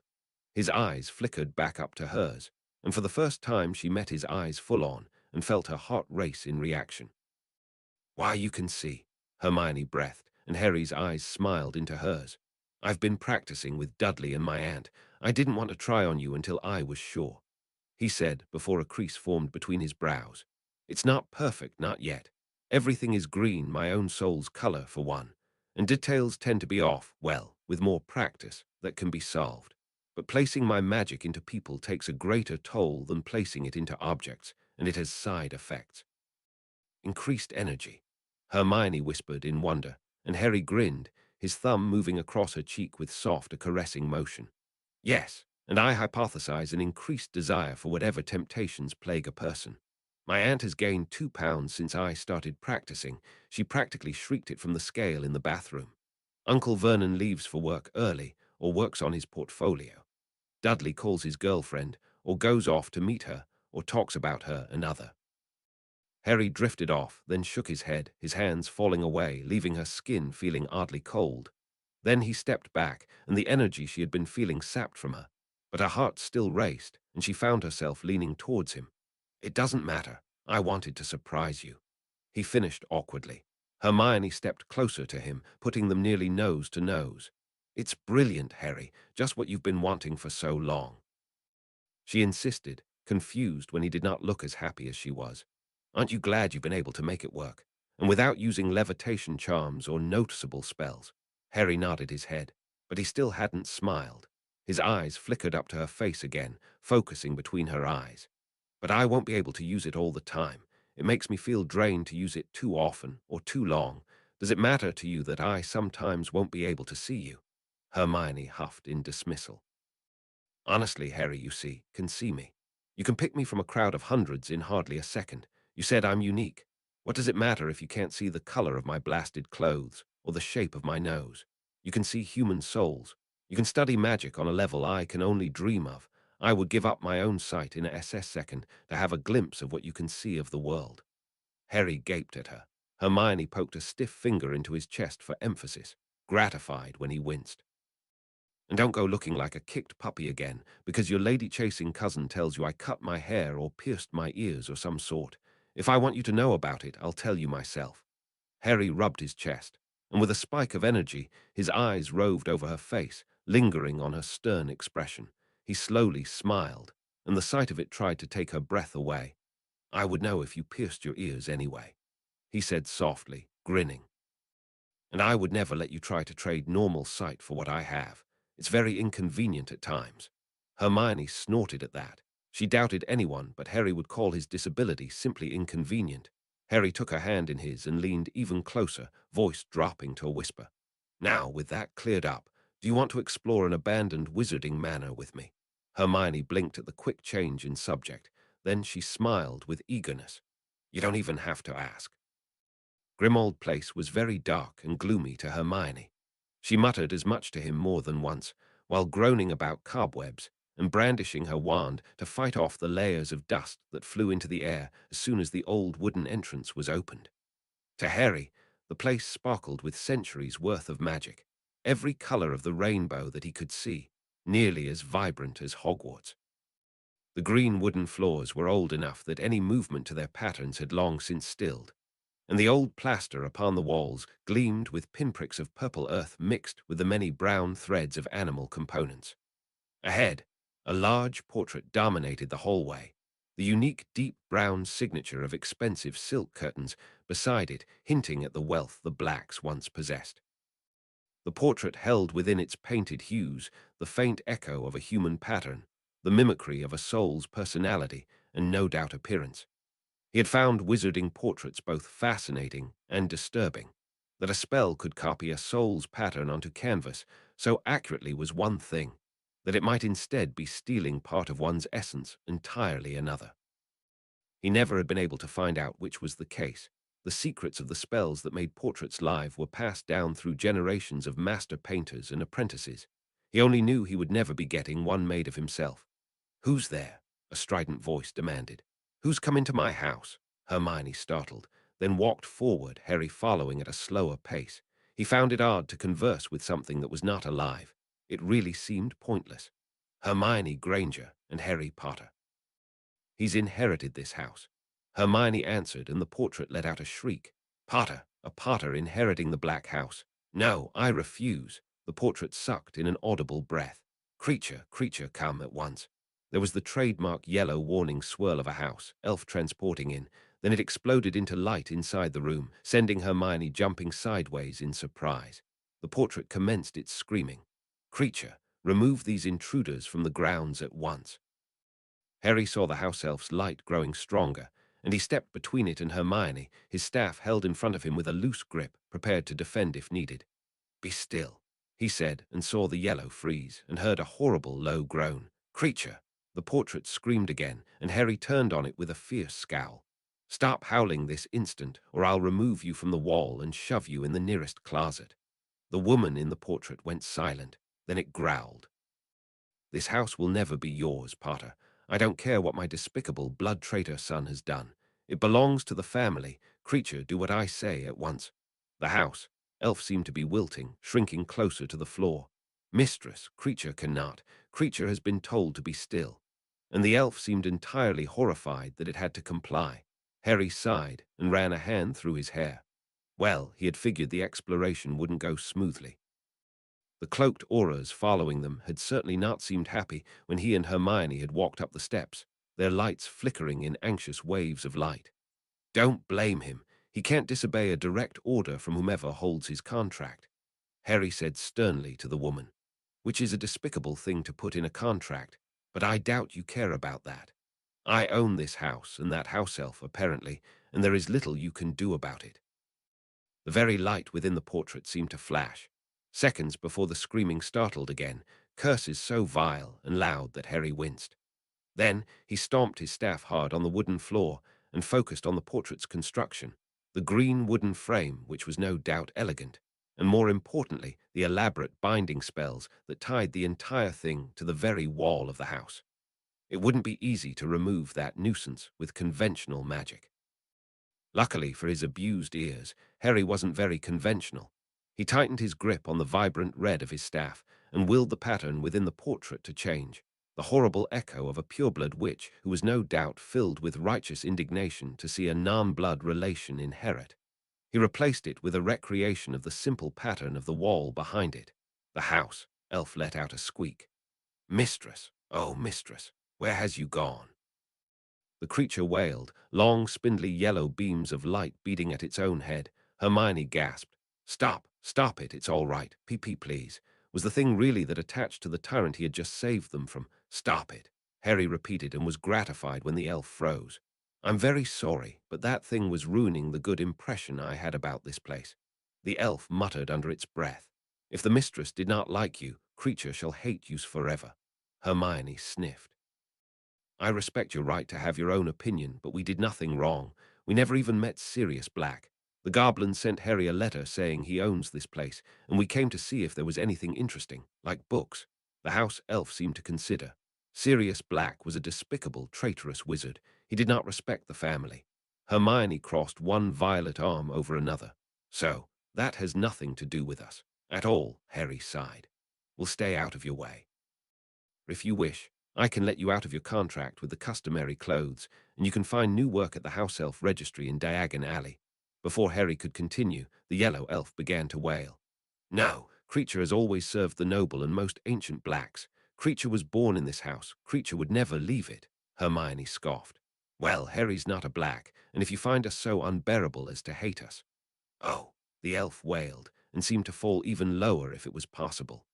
His eyes flickered back up to hers, and for the first time she met his eyes full on and felt her heart race in reaction. Why, you can see, Hermione breathed, and Harry's eyes smiled into hers. I've been practicing with Dudley and my aunt. I didn't want to try on you until I was sure, he said before a crease formed between his brows. It's not perfect, not yet. Everything is green, my own soul's color, for one. And details tend to be off, well, with more practice, that can be solved. But placing my magic into people takes a greater toll than placing it into objects, and it has side effects. Increased energy, Hermione whispered in wonder, and Harry grinned, his thumb moving across her cheek with soft, a caressing motion. Yes, and I hypothesize an increased desire for whatever temptations plague a person. My aunt has gained 2 pounds since I started practicing. She practically shrieked it from the scale in the bathroom. Uncle Vernon leaves for work early or works on his portfolio. Dudley calls his girlfriend or goes off to meet her or talks about her another. Harry drifted off, then shook his head, his hands falling away, leaving her skin feeling oddly cold. Then he stepped back, and the energy she had been feeling sapped from her. But her heart still raced, and she found herself leaning towards him. It doesn't matter. I wanted to surprise you, he finished awkwardly. Hermione stepped closer to him, putting them nearly nose to nose. It's brilliant, Harry, just what you've been wanting for so long, she insisted, confused when he did not look as happy as she was. Aren't you glad you've been able to make it work? And without using levitation charms or noticeable spells? Harry nodded his head, but he still hadn't smiled. His eyes flickered up to her face again, focusing between her eyes. But I won't be able to use it all the time. It makes me feel drained to use it too often or too long. Does it matter to you that I sometimes won't be able to see you? Hermione huffed in dismissal. Honestly, Harry, you see, can see me. You can pick me from a crowd of hundreds in hardly a second. You said I'm unique. What does it matter if you can't see the color of my blasted clothes or the shape of my nose? You can see human souls. You can study magic on a level I can only dream of. I would give up my own sight in a SS second to have a glimpse of what you can see of the world. Harry gaped at her. Hermione poked a stiff finger into his chest for emphasis, gratified when he winced. And don't go looking like a kicked puppy again, because your lady-chasing cousin tells you I cut my hair or pierced my ears or some sort. If I want you to know about it, I'll tell you myself. Harry rubbed his chest, and with a spike of energy, his eyes roved over her face, lingering on her stern expression. He slowly smiled, and the sight of it tried to take her breath away. I would know if you pierced your ears anyway, he said softly, grinning. And I would never let you try to trade normal sight for what I have. It's very inconvenient at times. Hermione snorted at that. She doubted anyone, but Harry would call his disability simply inconvenient. Harry took her hand in his and leaned even closer, voice dropping to a whisper. Now, with that cleared up, do you want to explore an abandoned wizarding manor with me? Hermione blinked at the quick change in subject. Then she smiled with eagerness. You don't even have to ask. Grimmauld Place was very dark and gloomy to Hermione. She muttered as much to him more than once, while groaning about cobwebs and brandishing her wand to fight off the layers of dust that flew into the air as soon as the old wooden entrance was opened. To Harry, the place sparkled with centuries' worth of magic, every color of the rainbow that he could see, nearly as vibrant as Hogwarts. The green wooden floors were old enough that any movement to their patterns had long since stilled, and the old plaster upon the walls gleamed with pinpricks of purple earth mixed with the many brown threads of animal components. Ahead, a large portrait dominated the hallway, the unique deep brown signature of expensive silk curtains beside it hinting at the wealth the blacks once possessed. The portrait held within its painted hues the faint echo of a human pattern, the mimicry of a soul's personality and no doubt appearance. He had found wizarding portraits both fascinating and disturbing. That a spell could copy a soul's pattern onto canvas so accurately was one thing, that it might instead be stealing part of one's essence entirely another. He never had been able to find out which was the case. The secrets of the spells that made portraits live were passed down through generations of master painters and apprentices. He only knew he would never be getting one made of himself. "Who's there?" a strident voice demanded. "Who's come into my house?" Hermione startled, then walked forward, Harry following at a slower pace. He found it odd to converse with something that was not alive. It really seemed pointless. Hermione Granger and Harry Potter. "He's inherited this house." Hermione answered, and the portrait let out a shriek. "Potter, a Potter inheriting the Black House. No, I refuse." The portrait sucked in an audible breath. "Creature, creature, come at once." There was the trademark yellow warning swirl of a house, elf transporting in. Then it exploded into light inside the room, sending Hermione jumping sideways in surprise. The portrait commenced its screaming. "Creature, remove these intruders from the grounds at once." Harry saw the house elf's light growing stronger, and he stepped between it and Hermione, his staff held in front of him with a loose grip, prepared to defend if needed. "Be still," he said, and saw the yellow freeze, and heard a horrible low groan. "Creature!" The portrait screamed again, and Harry turned on it with a fierce scowl. "Stop howling this instant, or I'll remove you from the wall and shove you in the nearest closet." The woman in the portrait went silent, then it growled. "This house will never be yours, Potter. I don't care what my despicable blood traitor son has done. It belongs to the family. Creature, do what I say at once." The house, elf seemed to be wilting, shrinking closer to the floor. "Mistress, creature cannot. Creature has been told to be still." And the elf seemed entirely horrified that it had to comply. Harry sighed and ran a hand through his hair. Well, he had figured the exploration wouldn't go smoothly. The cloaked auras following them had certainly not seemed happy when he and Hermione had walked up the steps, their lights flickering in anxious waves of light. "Don't blame him. He can't disobey a direct order from whomever holds his contract," Harry said sternly to the woman. "Which is a despicable thing to put in a contract, but I doubt you care about that. I own this house and that house elf, apparently, and there is little you can do about it." The very light within the portrait seemed to flash. Seconds before the screaming startled again, curses so vile and loud that Harry winced. Then he stomped his staff hard on the wooden floor and focused on the portrait's construction, the green wooden frame, which was no doubt elegant, and more importantly, the elaborate binding spells that tied the entire thing to the very wall of the house. It wouldn't be easy to remove that nuisance with conventional magic. Luckily for his abused ears, Harry wasn't very conventional. He tightened his grip on the vibrant red of his staff and willed the pattern within the portrait to change, the horrible echo of a pureblood witch who was no doubt filled with righteous indignation to see a non-blood relation inherit. He replaced it with a recreation of the simple pattern of the wall behind it. The house, elf let out a squeak. "Mistress, oh mistress, where has you gone?" The creature wailed, long, spindly yellow beams of light beating at its own head. Hermione gasped. "Stop, stop it, it's all right. Pee-pee, please." Was the thing really that attached to the tyrant he had just saved them from? "Stop it," Harry repeated and was gratified when the elf froze. "I'm very sorry, but that thing was ruining the good impression I had about this place." The elf muttered under its breath. "If the mistress did not like you, creature shall hate you forever." Hermione sniffed. "I respect your right to have your own opinion, but we did nothing wrong. We never even met Sirius Black. The goblin sent Harry a letter saying he owns this place, and we came to see if there was anything interesting, like books." The house elf seemed to consider. Sirius Black was a despicable, traitorous wizard. He did not respect the family. Hermione crossed one violet arm over another. "So, that has nothing to do with us. At all," Harry sighed. "We'll stay out of your way." "If you wish. I can let you out of your contract with the customary clothes, and you can find new work at the house elf registry in Diagon Alley. Before Harry could continue, the yellow elf began to wail. No, Creature has always served the noble and most ancient blacks. Creature was born in this house. Creature would never leave it, Hermione scoffed. Well, Harry's not a black, and if you find us so unbearable as to hate us. Oh, the elf wailed, and seemed to fall even lower if it was possible.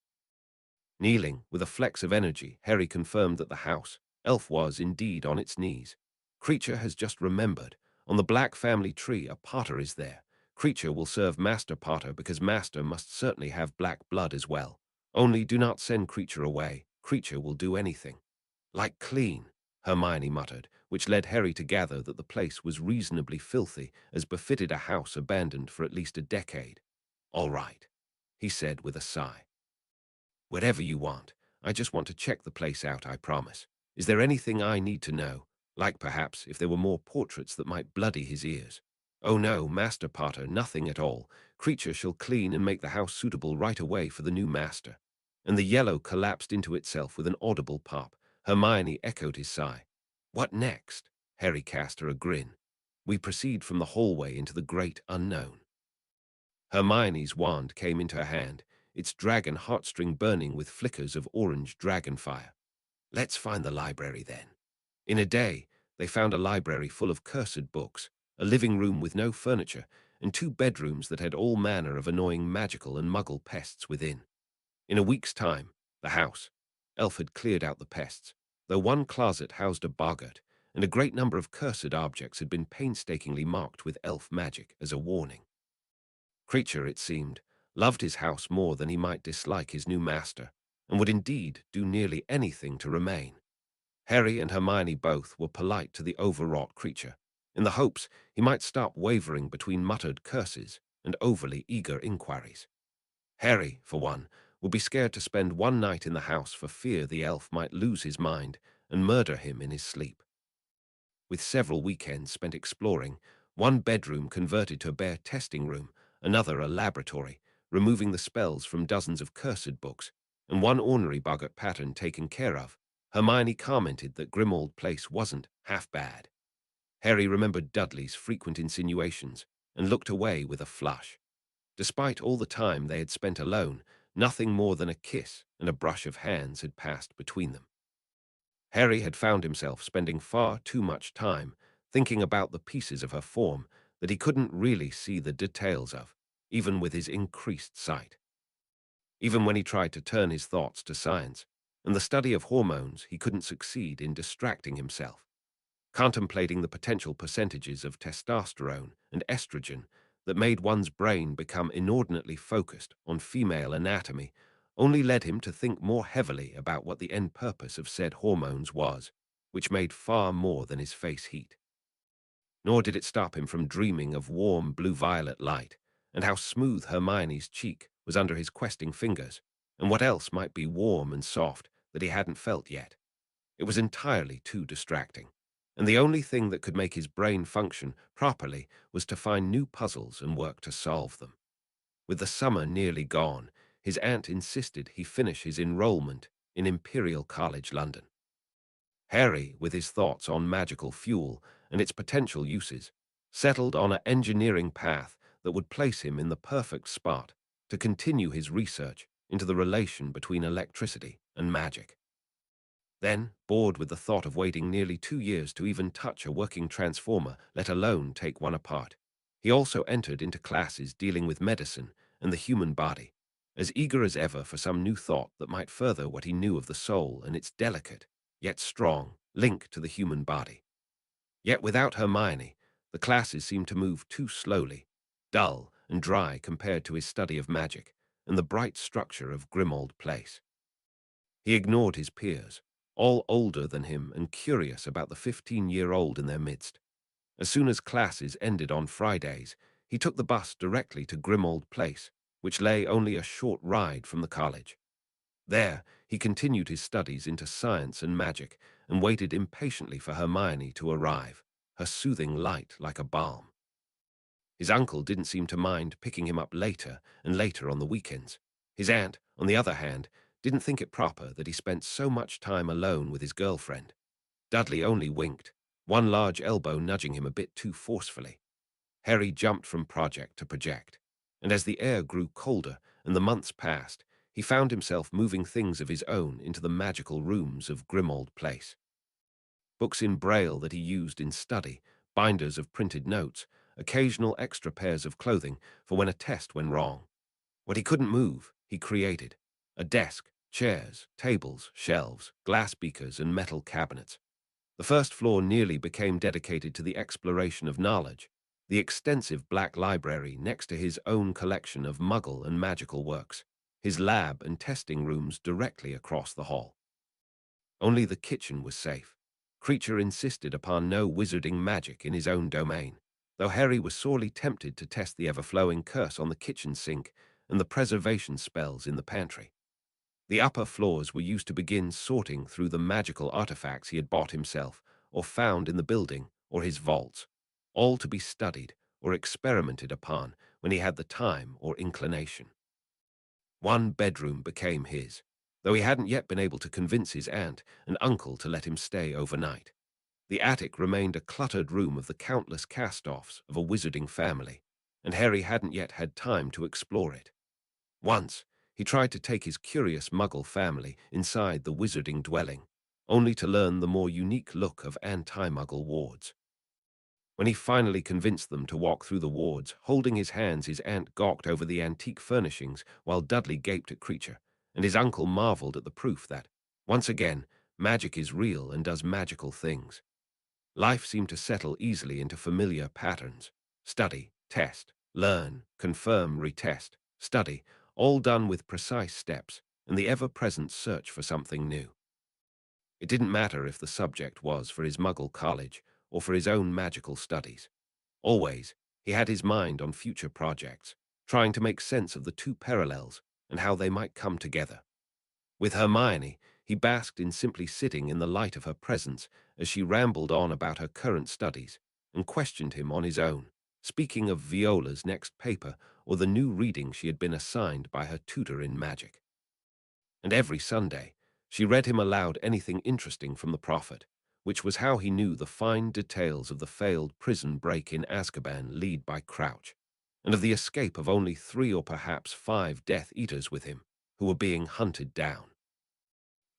Kneeling, with a flex of energy, Harry confirmed that the house, elf was indeed on its knees. Creature has just remembered. On the Black family tree, a Potter is there. Creature will serve Master Potter because Master must certainly have black blood as well. Only do not send Creature away. Creature will do anything. Like clean, Hermione muttered, which led Harry to gather that the place was reasonably filthy, as befitted a house abandoned for at least a decade. All right, he said with a sigh. Whatever you want. I just want to check the place out, I promise. Is there anything I need to know? Like perhaps if there were more portraits that might bloody his ears. Oh no, Master Potter, nothing at all. Creature shall clean and make the house suitable right away for the new master. And the yellow collapsed into itself with an audible pop. Hermione echoed his sigh. What next? Harry cast her a grin. We proceed from the hallway into the great unknown. Hermione's wand came into her hand, its dragon heartstring burning with flickers of orange dragon fire. Let's find the library then. In a day, they found a library full of cursed books, a living room with no furniture, and 2 bedrooms that had all manner of annoying magical and muggle pests within. In a week's time, the house, elf had cleared out the pests, though one closet housed a boggart, and a great number of cursed objects had been painstakingly marked with elf magic as a warning. Creature, it seemed, loved his house more than he might dislike his new master, and would indeed do nearly anything to remain. Harry and Hermione both were polite to the overwrought Creature, in the hopes he might stop wavering between muttered curses and overly eager inquiries. Harry, for one, would be scared to spend one night in the house for fear the elf might lose his mind and murder him in his sleep. With several weekends spent exploring, one bedroom converted to a bare testing room, another a laboratory, removing the spells from dozens of cursed books, and one ornery boggart pattern taken care of, Hermione commented that Grimmauld Place wasn't half bad. Harry remembered Dudley's frequent insinuations and looked away with a flush. Despite all the time they had spent alone, nothing more than a kiss and a brush of hands had passed between them. Harry had found himself spending far too much time thinking about the pieces of her form that he couldn't really see the details of, even with his increased sight. Even when he tried to turn his thoughts to science and the study of hormones, he couldn't succeed in distracting himself. Contemplating the potential percentages of testosterone and estrogen that made one's brain become inordinately focused on female anatomy only led him to think more heavily about what the end purpose of said hormones was, which made far more than his face heat. Nor did it stop him from dreaming of warm blue-violet light, and how smooth Hermione's cheek was under his questing fingers, and what else might be warm and soft that he hadn't felt yet. It was entirely too distracting, and the only thing that could make his brain function properly was to find new puzzles and work to solve them. With the summer nearly gone, his aunt insisted he finish his enrollment in Imperial College London. Harry, with his thoughts on magical fuel and its potential uses, settled on an engineering path that would place him in the perfect spot to continue his research into the relation between electricity and magic. Then, bored with the thought of waiting nearly 2 years to even touch a working transformer, let alone take one apart, he also entered into classes dealing with medicine and the human body, as eager as ever for some new thought that might further what he knew of the soul and its delicate, yet strong, link to the human body. Yet without Hermione, the classes seemed to move too slowly, dull and dry compared to his study of magic and the bright structure of Grimmauld Place. He ignored his peers, all older than him and curious about the 15-year-old in their midst. As soon as classes ended on Fridays, he took the bus directly to Grimmauld Place, which lay only a short ride from the college. There, he continued his studies into science and magic and waited impatiently for Hermione to arrive, her soothing light like a balm. His uncle didn't seem to mind picking him up later and later on the weekends. His aunt, on the other hand, didn't think it proper that he spent so much time alone with his girlfriend. Dudley only winked, one large elbow nudging him a bit too forcefully. Harry jumped from project to project, and as the air grew colder and the months passed, he found himself moving things of his own into the magical rooms of Grimmauld Place. Books in Braille that he used in study, binders of printed notes, occasional extra pairs of clothing for when a test went wrong. What he couldn't move, he created. A desk, chairs, tables, shelves, glass beakers, and metal cabinets. The first floor nearly became dedicated to the exploration of knowledge, the extensive black library next to his own collection of Muggle and magical works, his lab and testing rooms directly across the hall. Only the kitchen was safe. Creature insisted upon no wizarding magic in his own domain, though Harry was sorely tempted to test the ever-flowing curse on the kitchen sink and the preservation spells in the pantry. The upper floors were used to begin sorting through the magical artifacts he had bought himself or found in the building or his vaults, all to be studied or experimented upon when he had the time or inclination. One bedroom became his, though he hadn't yet been able to convince his aunt and uncle to let him stay overnight. The attic remained a cluttered room of the countless cast-offs of a wizarding family, and Harry hadn't yet had time to explore it. Once, he tried to take his curious Muggle family inside the wizarding dwelling, only to learn the more unique look of anti-Muggle wards. When he finally convinced them to walk through the wards, holding his hands, his aunt gawked over the antique furnishings while Dudley gaped at Creature, and his uncle marveled at the proof that, once again, magic is real and does magical things. Life seemed to settle easily into familiar patterns. Study, test, learn, confirm, retest, study, all done with precise steps and the ever-present search for something new. It didn't matter if the subject was for his Muggle college or for his own magical studies. Always, he had his mind on future projects, trying to make sense of the two parallels and how they might come together. With Hermione, he basked in simply sitting in the light of her presence as she rambled on about her current studies and questioned him on his own, speaking of Viola's next paper or the new reading she had been assigned by her tutor in magic. And every Sunday, she read him aloud anything interesting from the Prophet, which was how he knew the fine details of the failed prison break in Azkaban led by Crouch, and of the escape of only 3 or perhaps 5 Death Eaters with him, who were being hunted down.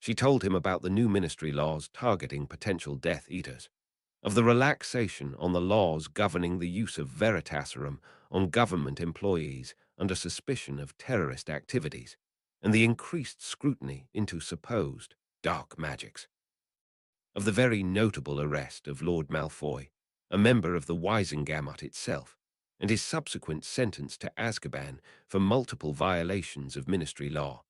She told him about the new ministry laws targeting potential Death Eaters, of the relaxation on the laws governing the use of Veritaserum on government employees under suspicion of terrorist activities, and the increased scrutiny into supposed dark magics. Of the very notable arrest of Lord Malfoy, a member of the Wisengamot itself, and his subsequent sentence to Azkaban for multiple violations of ministry law,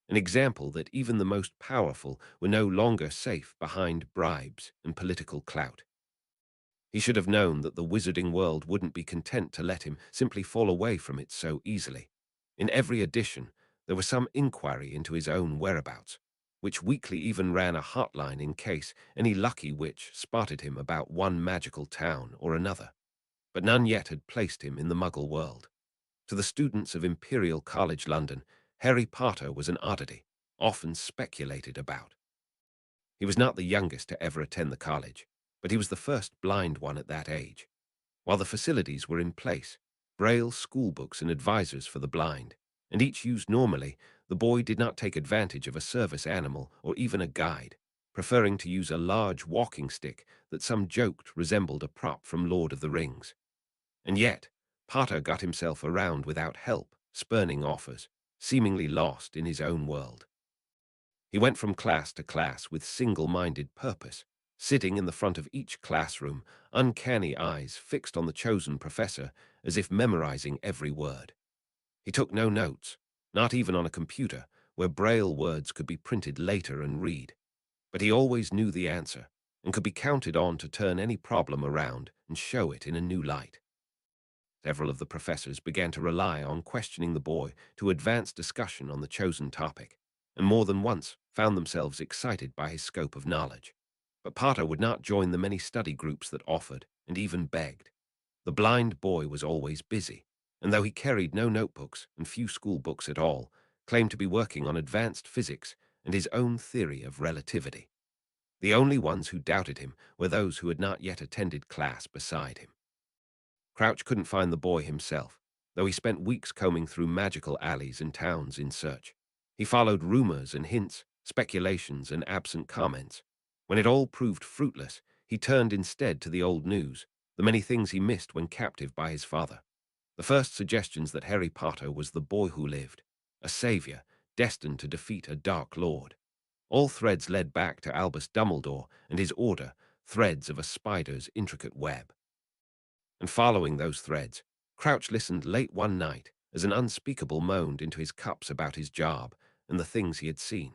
an example that even the most powerful were no longer safe behind bribes and political clout. He should have known that the wizarding world wouldn't be content to let him simply fall away from it so easily. In every edition, there was some inquiry into his own whereabouts, which weekly even ran a hotline in case any lucky witch spotted him about one magical town or another. But none yet had placed him in the Muggle world. To the students of Imperial College London, Harry Potter was an oddity, often speculated about. He was not the youngest to ever attend the college, but he was the first blind one at that age. While the facilities were in place, Braille schoolbooks and advisors for the blind, and each used normally, the boy did not take advantage of a service animal or even a guide, preferring to use a large walking stick that some joked resembled a prop from Lord of the Rings. And yet, Potter got himself around without help, spurning offers, seemingly lost in his own world. He went from class to class with single-minded purpose, sitting in the front of each classroom, uncanny eyes fixed on the chosen professor as if memorizing every word. He took no notes, not even on a computer, where Braille words could be printed later and read. But he always knew the answer, and could be counted on to turn any problem around and show it in a new light. Several of the professors began to rely on questioning the boy to advance discussion on the chosen topic, and more than once found themselves excited by his scope of knowledge. But Potter would not join the many study groups that offered, and even begged. The blind boy was always busy, and though he carried no notebooks and few school books at all, claimed to be working on advanced physics and his own theory of relativity. The only ones who doubted him were those who had not yet attended class beside him. Crouch couldn't find the boy himself, though he spent weeks combing through magical alleys and towns in search. He followed rumors and hints, speculations and absent comments. When it all proved fruitless, he turned instead to the old news, the many things he missed when captive by his father. The first suggestions that Harry Potter was the boy who lived, a savior destined to defeat a dark lord. All threads led back to Albus Dumbledore and his order, threads of a spider's intricate web. And following those threads, Crouch listened late one night as an unspeakable moaned into his cups about his job and the things he had seen.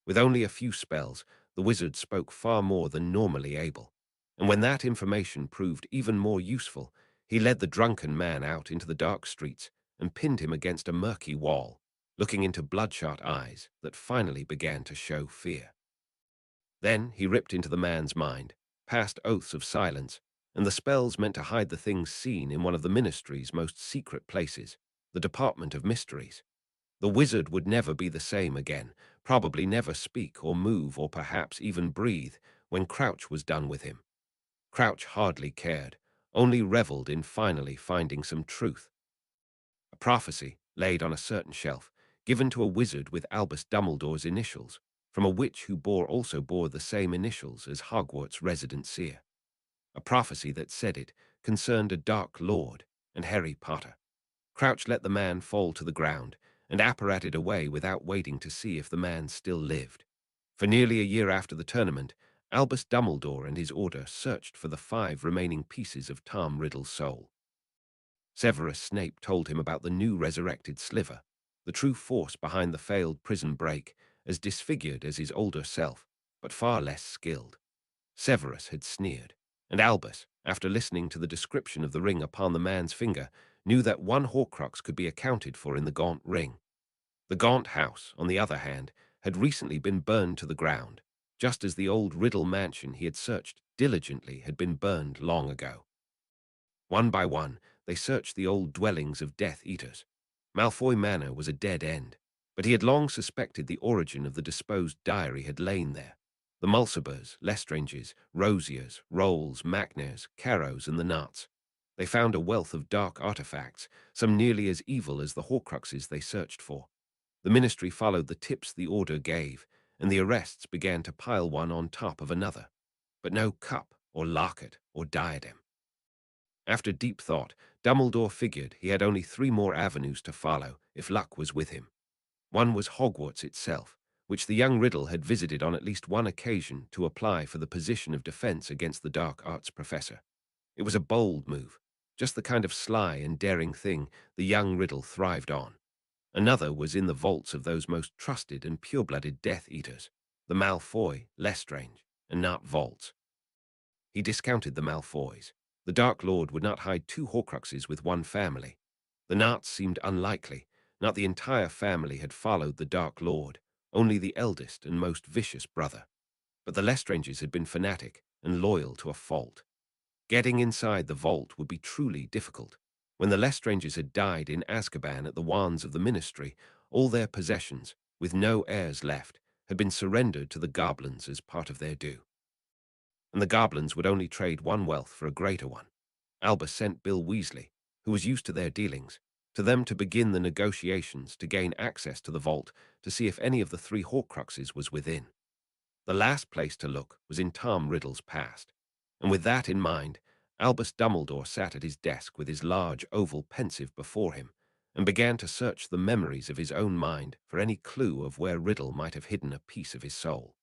With only a few spells, the wizard spoke far more than normally able, and when that information proved even more useful, he led the drunken man out into the dark streets and pinned him against a murky wall, looking into bloodshot eyes that finally began to show fear. Then he ripped into the man's mind, passed oaths of silence, and the spells meant to hide the things seen in one of the Ministry's most secret places, the Department of Mysteries. The wizard would never be the same again, probably never speak or move or perhaps even breathe when Crouch was done with him. Crouch hardly cared, only reveled in finally finding some truth. A prophecy, laid on a certain shelf, given to a wizard with Albus Dumbledore's initials, from a witch who also bore the same initials as Hogwarts' resident seer. A prophecy that said it concerned a dark lord and Harry Potter. Crouch let the man fall to the ground and apparated away without waiting to see if the man still lived. For nearly a year after the tournament, Albus Dumbledore and his order searched for the 5 remaining pieces of Tom Riddle's soul. Severus Snape told him about the new resurrected Sliver, the true force behind the failed prison break, as disfigured as his older self, but far less skilled. Severus had sneered, and Albus, after listening to the description of the ring upon the man's finger, knew that 1 Horcrux could be accounted for in the Gaunt ring. The Gaunt house, on the other hand, had recently been burned to the ground, just as the old Riddle mansion he had searched diligently had been burned long ago. One by one, they searched the old dwellings of Death Eaters. Malfoy Manor was a dead end, but he had long suspected the origin of the disposed diary had lain there. The Mulcibers, Lestranges, Rosiers, Rolls, Macnairs, Carrows, and the Nuts. They found a wealth of dark artifacts, some nearly as evil as the Horcruxes they searched for. The Ministry followed the tips the Order gave, and the arrests began to pile one on top of another. But no cup, or locket, or diadem. After deep thought, Dumbledore figured he had only 3 more avenues to follow if luck was with him. One was Hogwarts itself, which the young Riddle had visited on at least one occasion to apply for the position of defense against the dark arts professor. It was a bold move, just the kind of sly and daring thing the young Riddle thrived on. Another was in the vaults of those most trusted and pure-blooded Death Eaters, the Malfoy, Lestrange, and Nut vaults. He discounted the Malfoys. The Dark Lord would not hide 2 Horcruxes with one family. The Nuts seemed unlikely. Not the entire family had followed the Dark Lord, only the eldest and most vicious brother. But the Lestranges had been fanatic and loyal to a fault. Getting inside the vault would be truly difficult. When the Lestranges had died in Azkaban at the wands of the Ministry, all their possessions, with no heirs left, had been surrendered to the goblins as part of their due. And the goblins would only trade one wealth for a greater one. Albus sent Bill Weasley, who was used to their dealings, to them to begin the negotiations to gain access to the vault to see if any of the 3 Horcruxes was within. The last place to look was in Tom Riddle's past, and with that in mind, Albus Dumbledore sat at his desk with his large oval pensive before him and began to search the memories of his own mind for any clue of where Riddle might have hidden a piece of his soul.